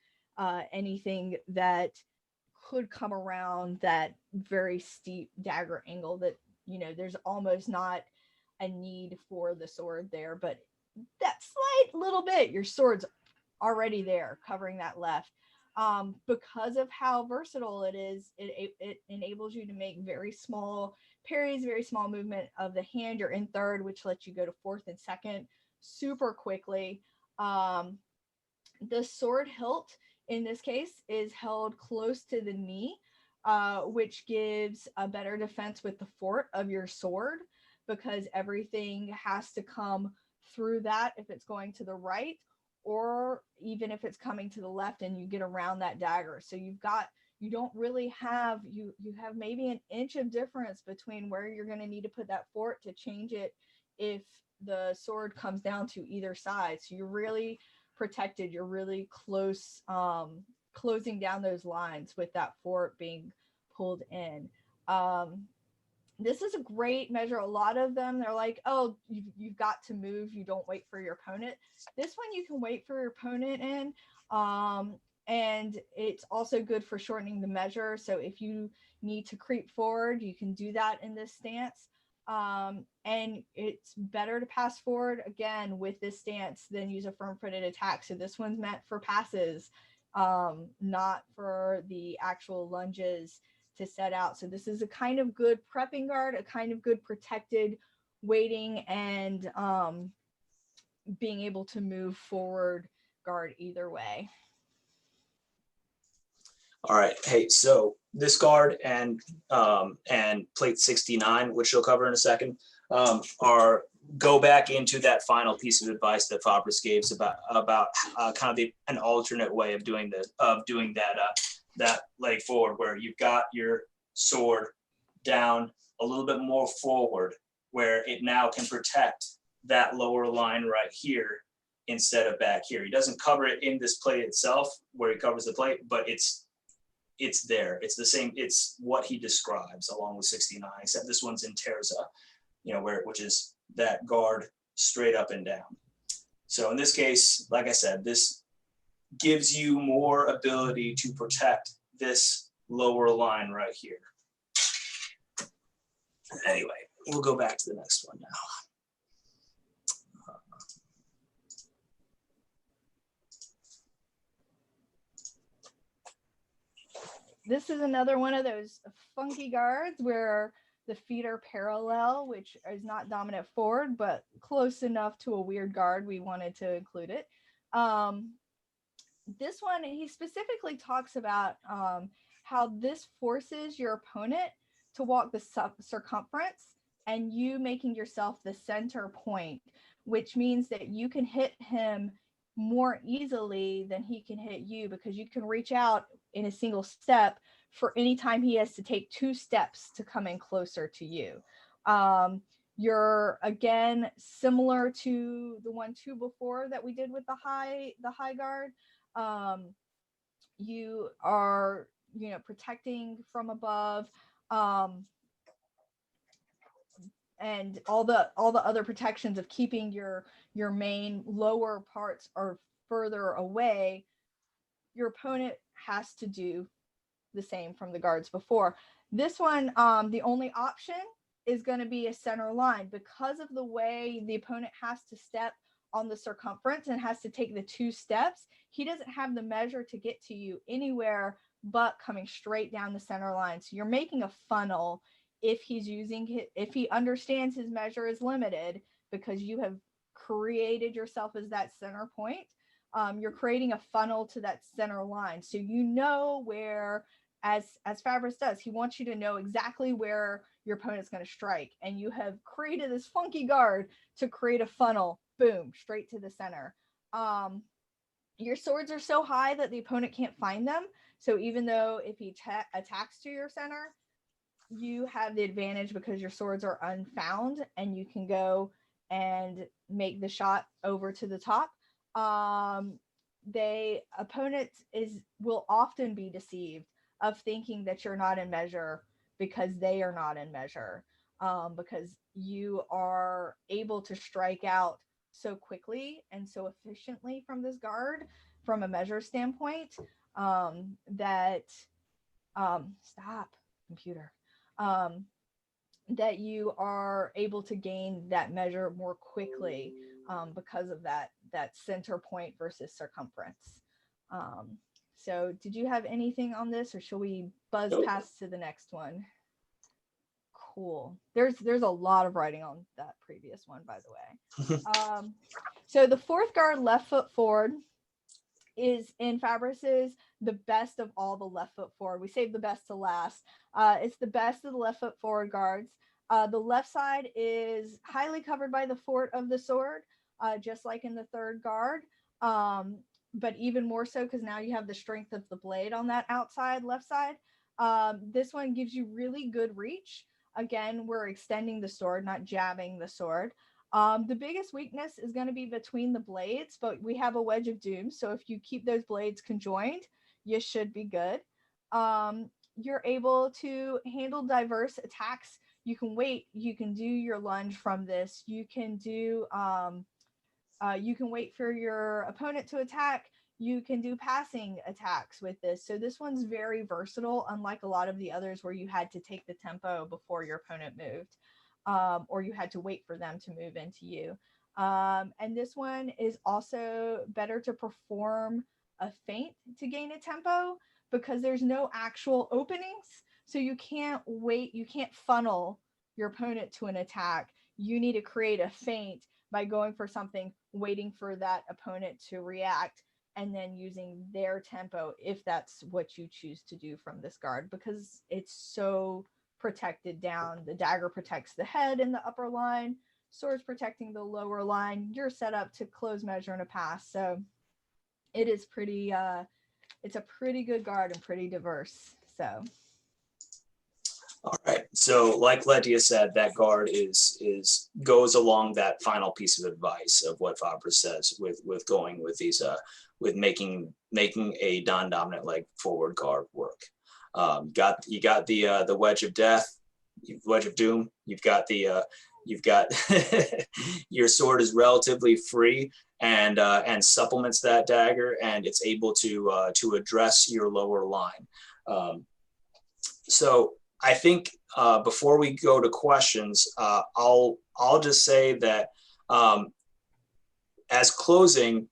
anything that could come around that very steep dagger angle that, there's almost not a need for the sword there, but that slight little bit, your sword's already there covering that left. Because of how versatile it is, it enables you to make very small parries, very small movement of the hand. You're in third, which lets you go to fourth and second super quickly. The sword hilt in this case is held close to the knee, which gives a better defense with the fort of your sword, because everything has to come through that if it's going to the right, or even if it's coming to the left and you get around that dagger. So you have maybe an inch of difference between where you're going to need to put that fort to change it if the sword comes down to either side. So you're really protected. You're really close, closing down those lines with that fort being pulled in. This is a great measure. A lot of them, they're like, oh, you've got to move. You don't wait for your opponent. This one, you can wait for your opponent in. And it's also good for shortening the measure. So if you need to creep forward, you can do that in this stance. And it's better to pass forward again with this stance than use a firm-footed attack. So this one's meant for passes, not for the actual lunges to set out. So this is a kind of good prepping guard, a kind of good protected waiting and being able to move forward guard either way. All right. Hey, so this guard and plate 69, which you'll cover in a second, go back into that final piece of advice that Fabris gave about kind of an alternate way of doing that leg forward, where you've got your sword down a little bit more forward, where it now can protect that lower line right here instead of back here. He doesn't cover it in this plate itself where he covers the plate, but it's there. It's the same. It's what he describes along with 69, except this one's in terza, which is that guard straight up and down. So in this case, like I said, this gives you more ability to protect this lower line right here. Anyway, we'll go back to the next one now. This is another one of those funky guards where the feet are parallel, which is not dominant forward, but close enough to a weird guard. We wanted to include it. This one, he specifically talks about how this forces your opponent to walk the circumference and you making yourself the center point, which means that you can hit him more easily than he can hit you, because you can reach out in a single step for any time he has to take 2 steps to come in closer to you. You're again similar to the 1-2 before that we did with the high guard. You are protecting from above, and all the other protections of keeping your main lower parts are further away. Your opponent has to do the same from the guards before. This one, the only option is going to be a center line, because of the way the opponent has to step on the circumference and has to take the 2 steps. He doesn't have the measure to get to you anywhere but coming straight down the center line. So you're making a funnel if he understands his measure is limited, because you have created yourself as that center point. You're creating a funnel to that center line. So where, as Fabris does, he wants you to know exactly where your opponent's going to strike. And you have created this funky guard to create a funnel, boom, straight to the center. Your swords are so high that the opponent can't find them. So even though if he attacks to your center, you have the advantage because your swords are unfound and you can go and make the shot over to the top. Opponents will often be deceived of thinking that you're not in measure, because they are not in measure, because you are able to strike out so quickly and so efficiently from this guard from a measure standpoint, that you are able to gain that measure more quickly, because of that center point versus circumference. So did you have anything on this, or shall we buzz past to the next one? Cool. There's a lot of writing on that previous one, by the way. So the 4th guard, left foot forward, is in Fabris's the best of all the left foot forward. We saved the best to last. It's the best of the left foot forward guards. The left side is highly covered by the fort of the sword, just like in the 3rd guard, but even more so because now you have the strength of the blade on that outside left side. This one gives you really good reach. Again, we're extending the sword, not jabbing the sword. The biggest weakness is going to be between the blades, but we have a wedge of doom. So if you keep those blades conjoined, you should be good. You're able to handle diverse attacks. You can wait. You can do your lunge from this. You can do. You can wait for your opponent to attack. You can do passing attacks with this. So this one's very versatile, unlike a lot of the others where you had to take the tempo before your opponent moved. or you had to wait for them to move into you. And this one is also better to perform a feint to gain a tempo because there's no actual openings. So you can't wait, you can't funnel your opponent to an attack. You need to create a feint by going for something, waiting for that opponent to react, and then using their tempo if that's what you choose to do from this guard, because it's so protected down. The dagger protects the head in the upper line, swords protecting the lower line. You're set up to close, measure, and a pass. So it is pretty it's a pretty good guard and pretty diverse. So All right. So like Letia said, that guard goes along that final piece of advice of what Fabris says with going with these with making a non-dominant leg forward guard work. You got the wedge of death, wedge of doom. You've got your sword is relatively free and supplements that dagger, and it's able to address your lower line. So I think before we go to questions, I'll just say that as closing,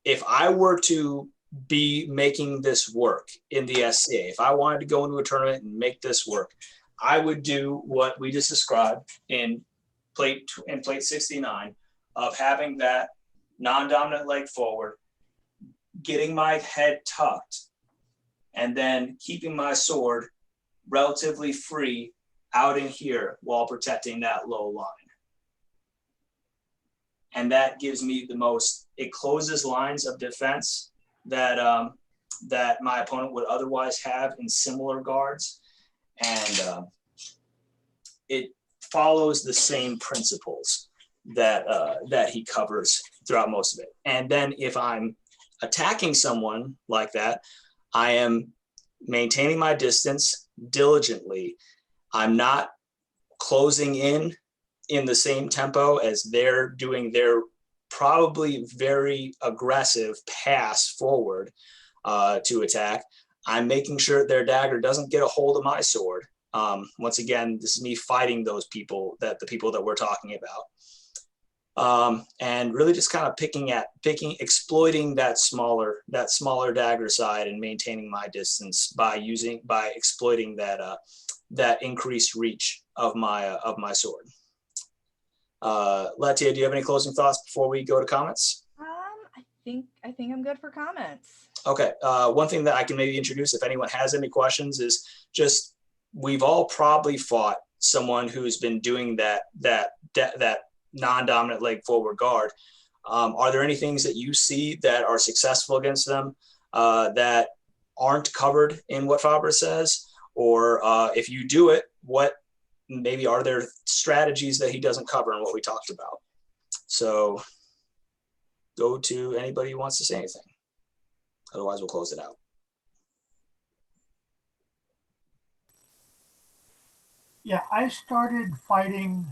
if I were to be making this work in the SCA, if I wanted to go into a tournament and make this work, I would do what we just described in plate 69 of having that non-dominant leg forward, getting my head tucked, and then keeping my sword relatively free out in here while protecting that low line. And that gives me the most, it closes lines of defense that that my opponent would otherwise have in similar guards. And it follows the same principles that that he covers throughout most of it. And then if I'm attacking someone like that, I am maintaining my distance diligently. I'm not closing in the same tempo as they're doing their probably very aggressive pass forward to attack. I'm making sure their dagger doesn't get a hold of my sword. Once again, this is me fighting those people, the people that we're talking about. And really just kind of exploiting that smaller dagger side and maintaining my distance by exploiting that increased reach of my sword. Letia, do you have any closing thoughts before we go to comments? I think I'm good for comments. Okay. One thing that I can maybe introduce if anyone has any questions is just, we've all probably fought someone who's been doing that non-dominant leg forward guard. Are there any things that you see that are successful against them that aren't covered in what Fabris says? Or if you do it, what maybe are there strategies that he doesn't cover in what we talked about? So go to anybody who wants to say anything. Otherwise, we'll close it out. Yeah, I started fighting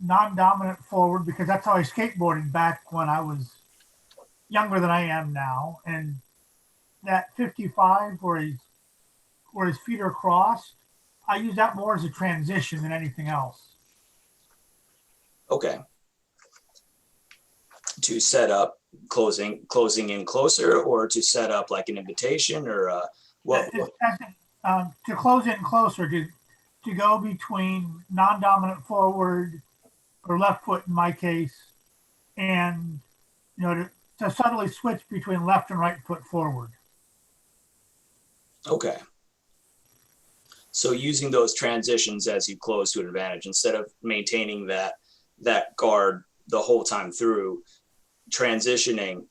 non-dominant forward because that's how I skateboarded back when I was younger than I am now. And that 55 where his feet are crossed, I use that more as a transition than anything else. Okay. To set up closing in closer, or to set up like an invitation, or what? To close in closer, to go between non-dominant forward or left foot in my case, and to subtly switch between left and right foot forward. Okay. So using those transitions as you close to an advantage, instead of maintaining that guard the whole time through, transitioning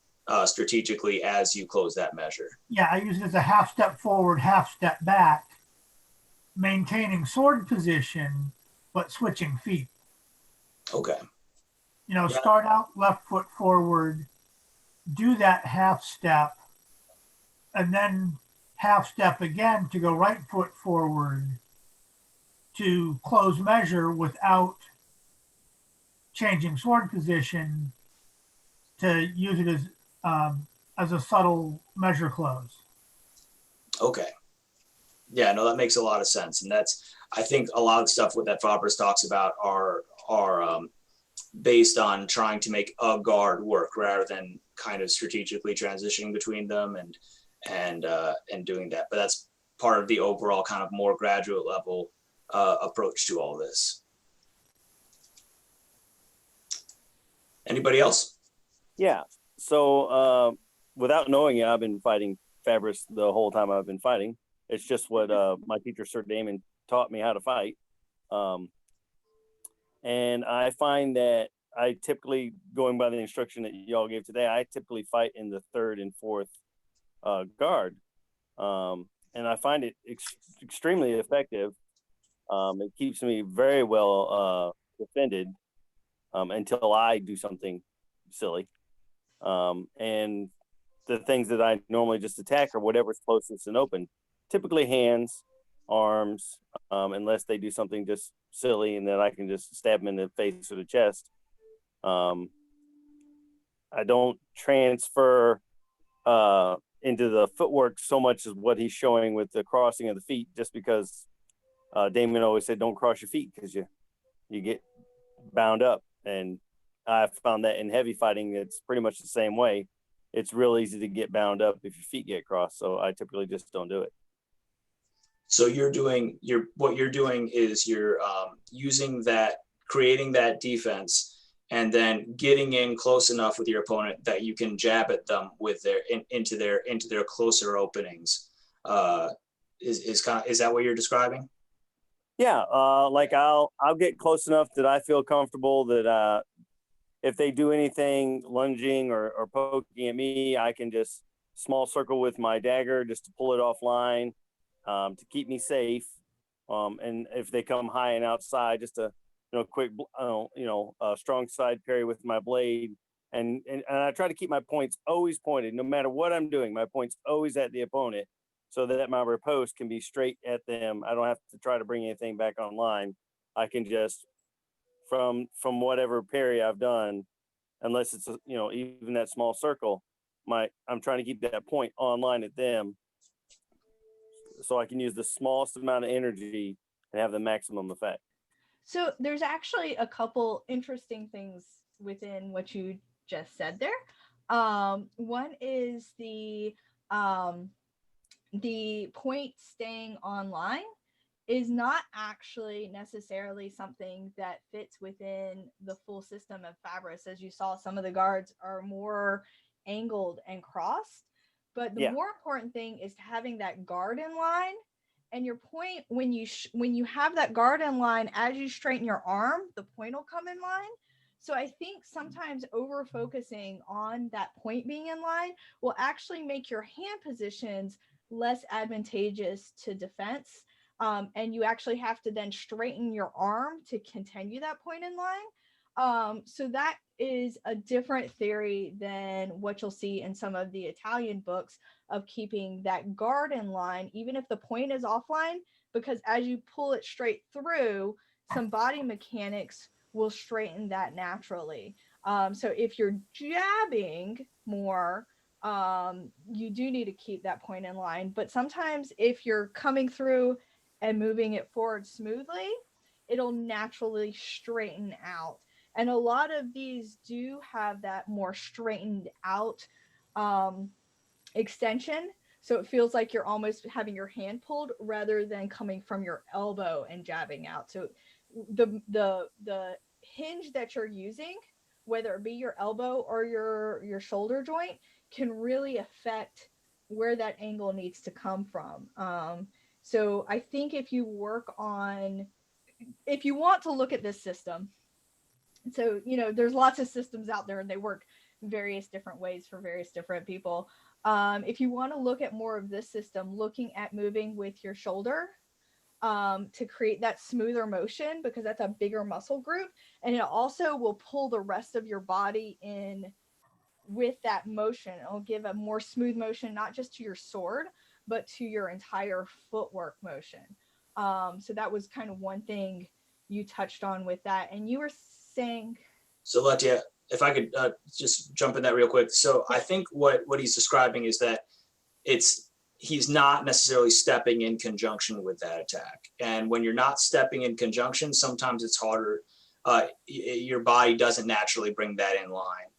strategically as you close that measure. Yeah, I use it as a half step forward, half step back, maintaining sword position, but switching feet. Okay. Yeah. Start out left foot forward, do that half step, and then half step again to go right foot forward to close measure without changing sword position, to use it as a subtle measure close. Okay. Yeah, no, that makes a lot of sense. And I think a lot of stuff with that Fabris talks about are based on trying to make a guard work rather than kind of strategically transitioning between them and doing that. But that's part of the overall kind of more graduate level approach to all this. Anybody else? Yeah. So without knowing it, I've been fighting Fabris the whole time I've been fighting. It's just what my teacher, Sir Damon, taught me how to fight. And I find that I typically, going by the instruction that y'all gave today, I typically fight in the third and fourth guard. And I find it extremely effective. It keeps me very well defended until I do something silly. And the things that I normally just attack are whatever's closest and open, typically hands, arms, unless they do something just silly and then I can just stab them in the face or the chest. I don't transfer into the footwork so much as what he's showing with the crossing of the feet, just because Damon always said, don't cross your feet because you get bound up. And I found that in heavy fighting, it's pretty much the same way. It's real easy to get bound up if your feet get crossed. So I typically just don't do it. So what you're doing is you're using that, creating that defense, and then getting in close enough with your opponent that you can jab at them with into their closer openings. Is that what you're describing? Yeah, like I'll get close enough that I feel comfortable that if they do anything lunging or poking at me, I can just small circle with my dagger just to pull it offline to keep me safe. And if they come high and outside, just a quick strong side parry with my blade. And I try to keep my points always pointed, no matter what I'm doing. My points always at the opponent, so that my riposte can be straight at them. I don't have to try to bring anything back online. I can just from whatever parry I've done, unless it's even that small circle, I'm trying to keep that point online at them, so I can use the smallest amount of energy and have the maximum effect. So there's actually a couple interesting things within what you just said there. One is the point staying online is not actually necessarily something that fits within the full system of Fabris. As you saw, some of the guards are more angled and crossed, but the more important thing is having that guard in line. And your point, when you have that guard in line, as you straighten your arm, the point will come in line. So I think sometimes over focusing on that point being in line will actually make your hand positions less advantageous to defense. And you actually have to then straighten your arm to continue that point in line. So that is a different theory than what you'll see in some of the Italian books of keeping that guard in line, even if the point is offline, because as you pull it straight through, some body mechanics will straighten that naturally. So if you're jabbing more, you do need to keep that point in line. But sometimes if you're coming through and moving it forward smoothly, it'll naturally straighten out. And a lot of these do have that more straightened out extension. So it feels like you're almost having your hand pulled rather than coming from your elbow and jabbing out. So the hinge that you're using, whether it be your elbow or your shoulder joint, can really affect where that angle needs to come from. So I think if you want to look at this system, so, there's lots of systems out there and they work various different ways for various different people. If you want to look at more of this system, looking at moving with your shoulder to create that smoother motion, because that's a bigger muscle group. And it also will pull the rest of your body in with that motion. It'll give a more smooth motion, not just to your sword, but to your entire footwork motion. So that was kind of one thing you touched on with that. And you were saying. So Letia, if I could just jump in that real quick. So I think what he's describing is that it's he's not necessarily stepping in conjunction with that attack. And when you're not stepping in conjunction, sometimes it's harder. Your body doesn't naturally bring that in line.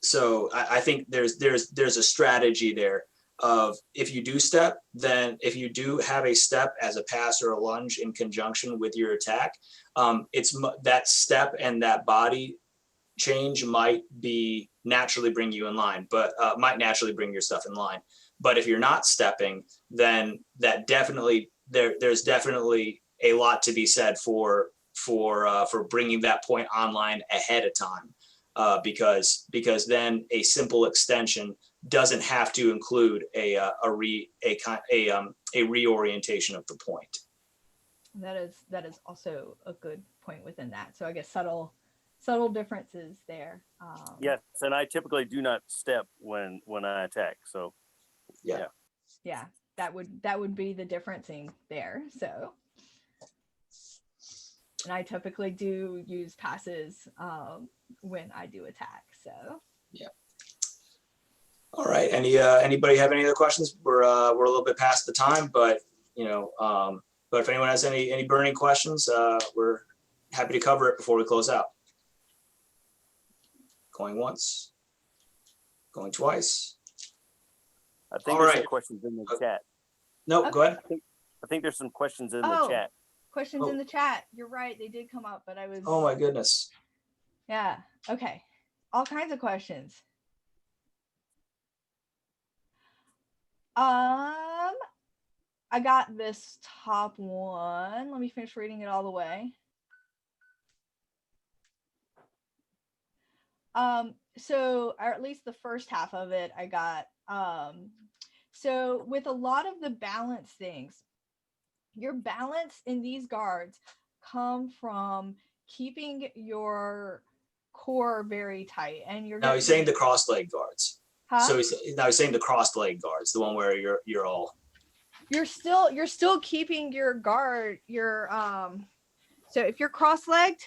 So I think there's a strategy there of, if you do step, then if you do have a step as a pass or a lunge in conjunction with your attack, it's that step and that body change might naturally bring you in line, but might naturally bring your stuff in line. But if you're not stepping, then that there's definitely a lot to be said for bringing that point online ahead of time, because then a simple extension doesn't have to include a reorientation of the point. That is also a good point within that. So I guess subtle differences there. Yes, and I typically do not step when I attack. So Yeah. That would be the differencing there. So, and I typically do use passes when I do attack. So yeah. All right. Anybody have any other questions? We're a little bit past the time, but but if anyone has any burning questions, we're happy to cover it before we close out. Going once, going twice. I think All there's right. some questions in the chat. No, go ahead. I think there's some questions in the chat. Questions in the chat. You're right. They did come up, but I was. Oh my goodness. Yeah. Okay. All kinds of questions. I got this top one. Let me finish reading it all the way. So, or at least the first half of it, I got. So with a lot of the balance things, your balance in these guards come from keeping your core very tight, and you're. Now he's saying the cross leg guards. Huh? So he's saying the cross leg guards, the one where you're all. You're still keeping your guard, so if you're cross-legged,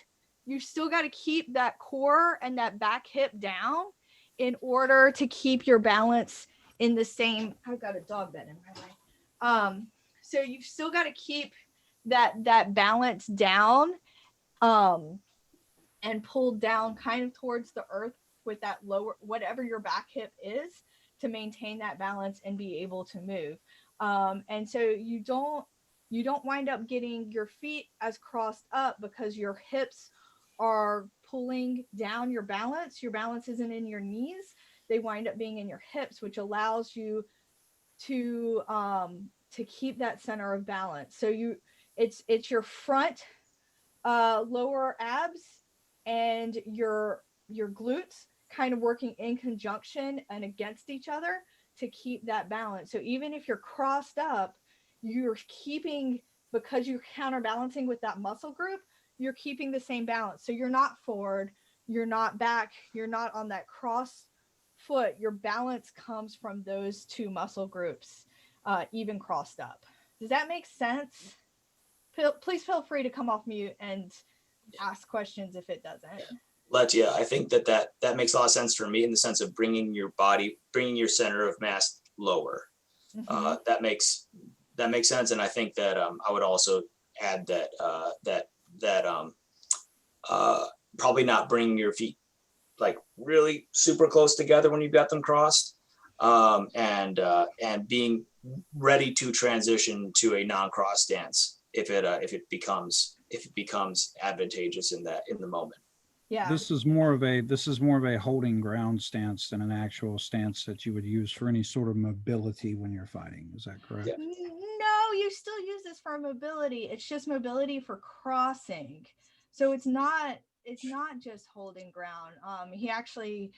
you still got to keep that core and that back hip down in order to keep your balance in the same. I've got a dog bed in my way. So you've still got to keep that balance down, and pulled down kind of towards the earth with that lower, whatever your back hip is, to maintain that balance and be able to move. And so you don't wind up getting your feet as crossed up because your hips are pulling down your balance. Your balance isn't in your knees. They wind up being in your hips, which allows you to keep that center of balance. So it's your front lower abs and your glutes kind of working in conjunction and against each other to keep that balance. So even if you're crossed up, you're keeping, because you're counterbalancing with that muscle group, you're keeping the same balance. So you're not forward, you're not back, you're not on that cross foot. Your balance comes from those two muscle groups, even crossed up. Does that make sense? Please feel free to come off mute and ask questions if it doesn't. Letia, I think that makes a lot of sense for me, in the sense of bringing your center of mass lower. Mm-hmm. That makes sense, and I think that I would also add that probably not bringing your feet like really super close together when you've got them crossed, and being ready to transition to a non-cross stance if it becomes advantageous in the moment. Yeah. This is more of a holding ground stance than an actual stance that you would use for any sort of mobility when you're fighting. Is that correct? Yeah. No, you still use this for mobility. It's just mobility for crossing. So it's not just holding ground. He actually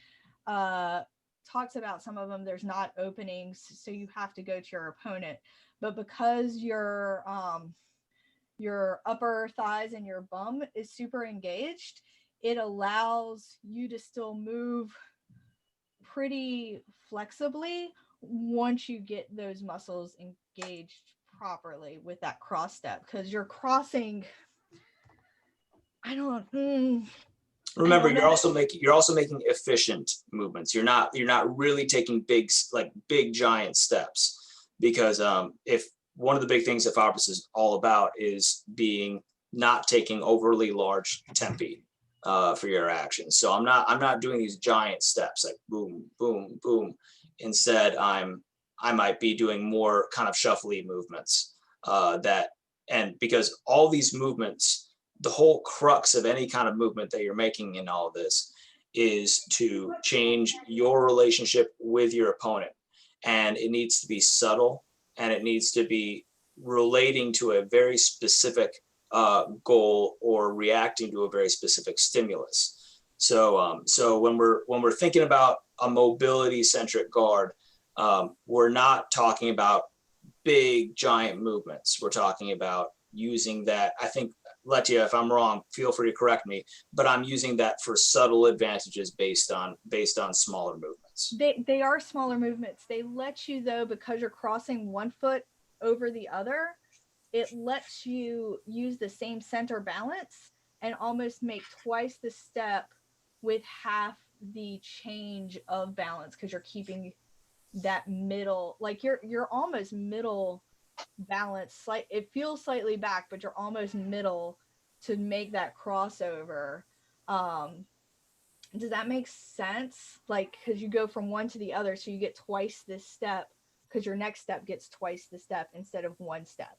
talks about some of them. There's not openings, so you have to go to your opponent. But because your upper thighs and your bum is super engaged, it allows you to still move pretty flexibly once you get those muscles engaged properly with that cross step, because you're crossing. Remember, And you're then- also making efficient movements. You're not really taking big giant steps, because if one of the big things that Fabris is all about is not taking overly large tempi for your actions. So I'm not doing these giant steps like boom, boom, boom. Instead, I might be doing more kind of shuffly movements and because all these movements, the whole crux of any kind of movement that you're making in all of this is to change your relationship with your opponent. And it needs to be subtle, and it needs to be relating to a very specific goal or reacting to a very specific stimulus. So when we're thinking about a mobility centric guard, we're not talking about big giant movements. We're talking about using that. I think, Letia, if I'm wrong, feel free to correct me, but I'm using that for subtle advantages based on smaller movements. They are smaller movements. They let you, though, because you're crossing one foot over the other, it lets you use the same center balance and almost make twice the step with half the change of balance, because you're keeping that middle, like you're almost middle balance. It feels slightly back, but you're almost middle to make that crossover. Does that make sense? Like, because you go from one to the other, so you get twice this step, because your next step gets twice the step instead of one step.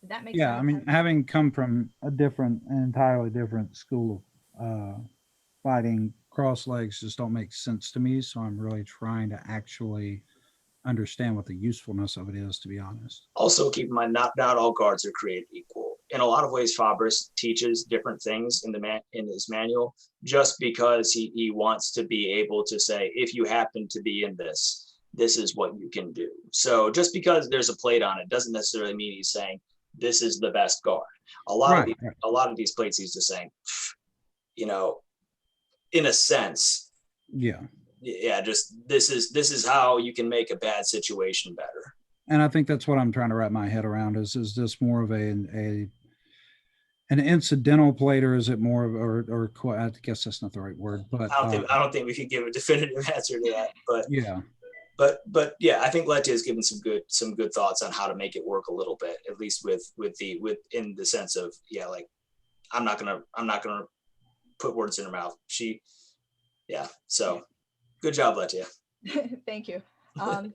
Did that make sense? Yeah, I mean, having come from an entirely different school of fighting, cross legs just don't make sense to me. So I'm really trying to actually understand what the usefulness of it is, to be honest. Also, keep in mind, not all guards are created equal. In a lot of ways, Fabris teaches different things in his manual, just because he wants to be able to say, if you happen to be in this, this is what you can do. So just because there's a plate on it doesn't necessarily mean he's saying this is the best guard. A lot of these plates he's just saying, in a sense, just this is how you can make a bad situation better. And I think that's what I'm trying to wrap my head around. Is this more of an incidental plate, or is it more of, or I guess that's not the right word, but I don't think we could give a definitive answer to that. But yeah. But yeah, I think Letia has given some good thoughts on how to make it work a little bit, at least in the sense of, like, I'm not gonna put words in her mouth. So good job, Letia. Thank you.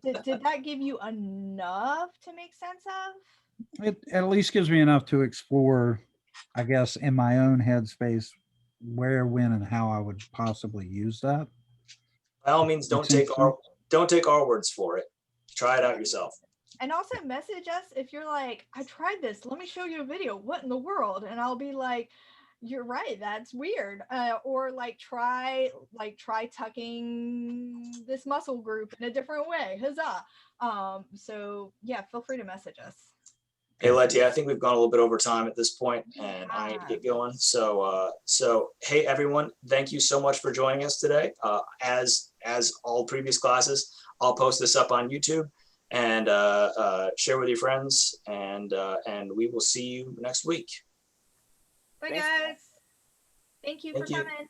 Did that give you enough to make sense of? It at least gives me enough to explore, I guess, in my own headspace, where, when, and how I would possibly use that. By all means, don't take our words for it. Try it out yourself. And also message us if you're like, I tried this. Let me show you a video. What in the world? And I'll be like, you're right. That's weird. Or try tucking this muscle group in a different way. Huzzah. So yeah, feel free to message us. Hey, Letia, I think we've gone a little bit over time at this point, and I need to get going. So hey, everyone, thank you so much for joining us today. As all previous classes, I'll post this up on YouTube and share with your friends, and we will see you next week. Bye, guys. Thank you for coming.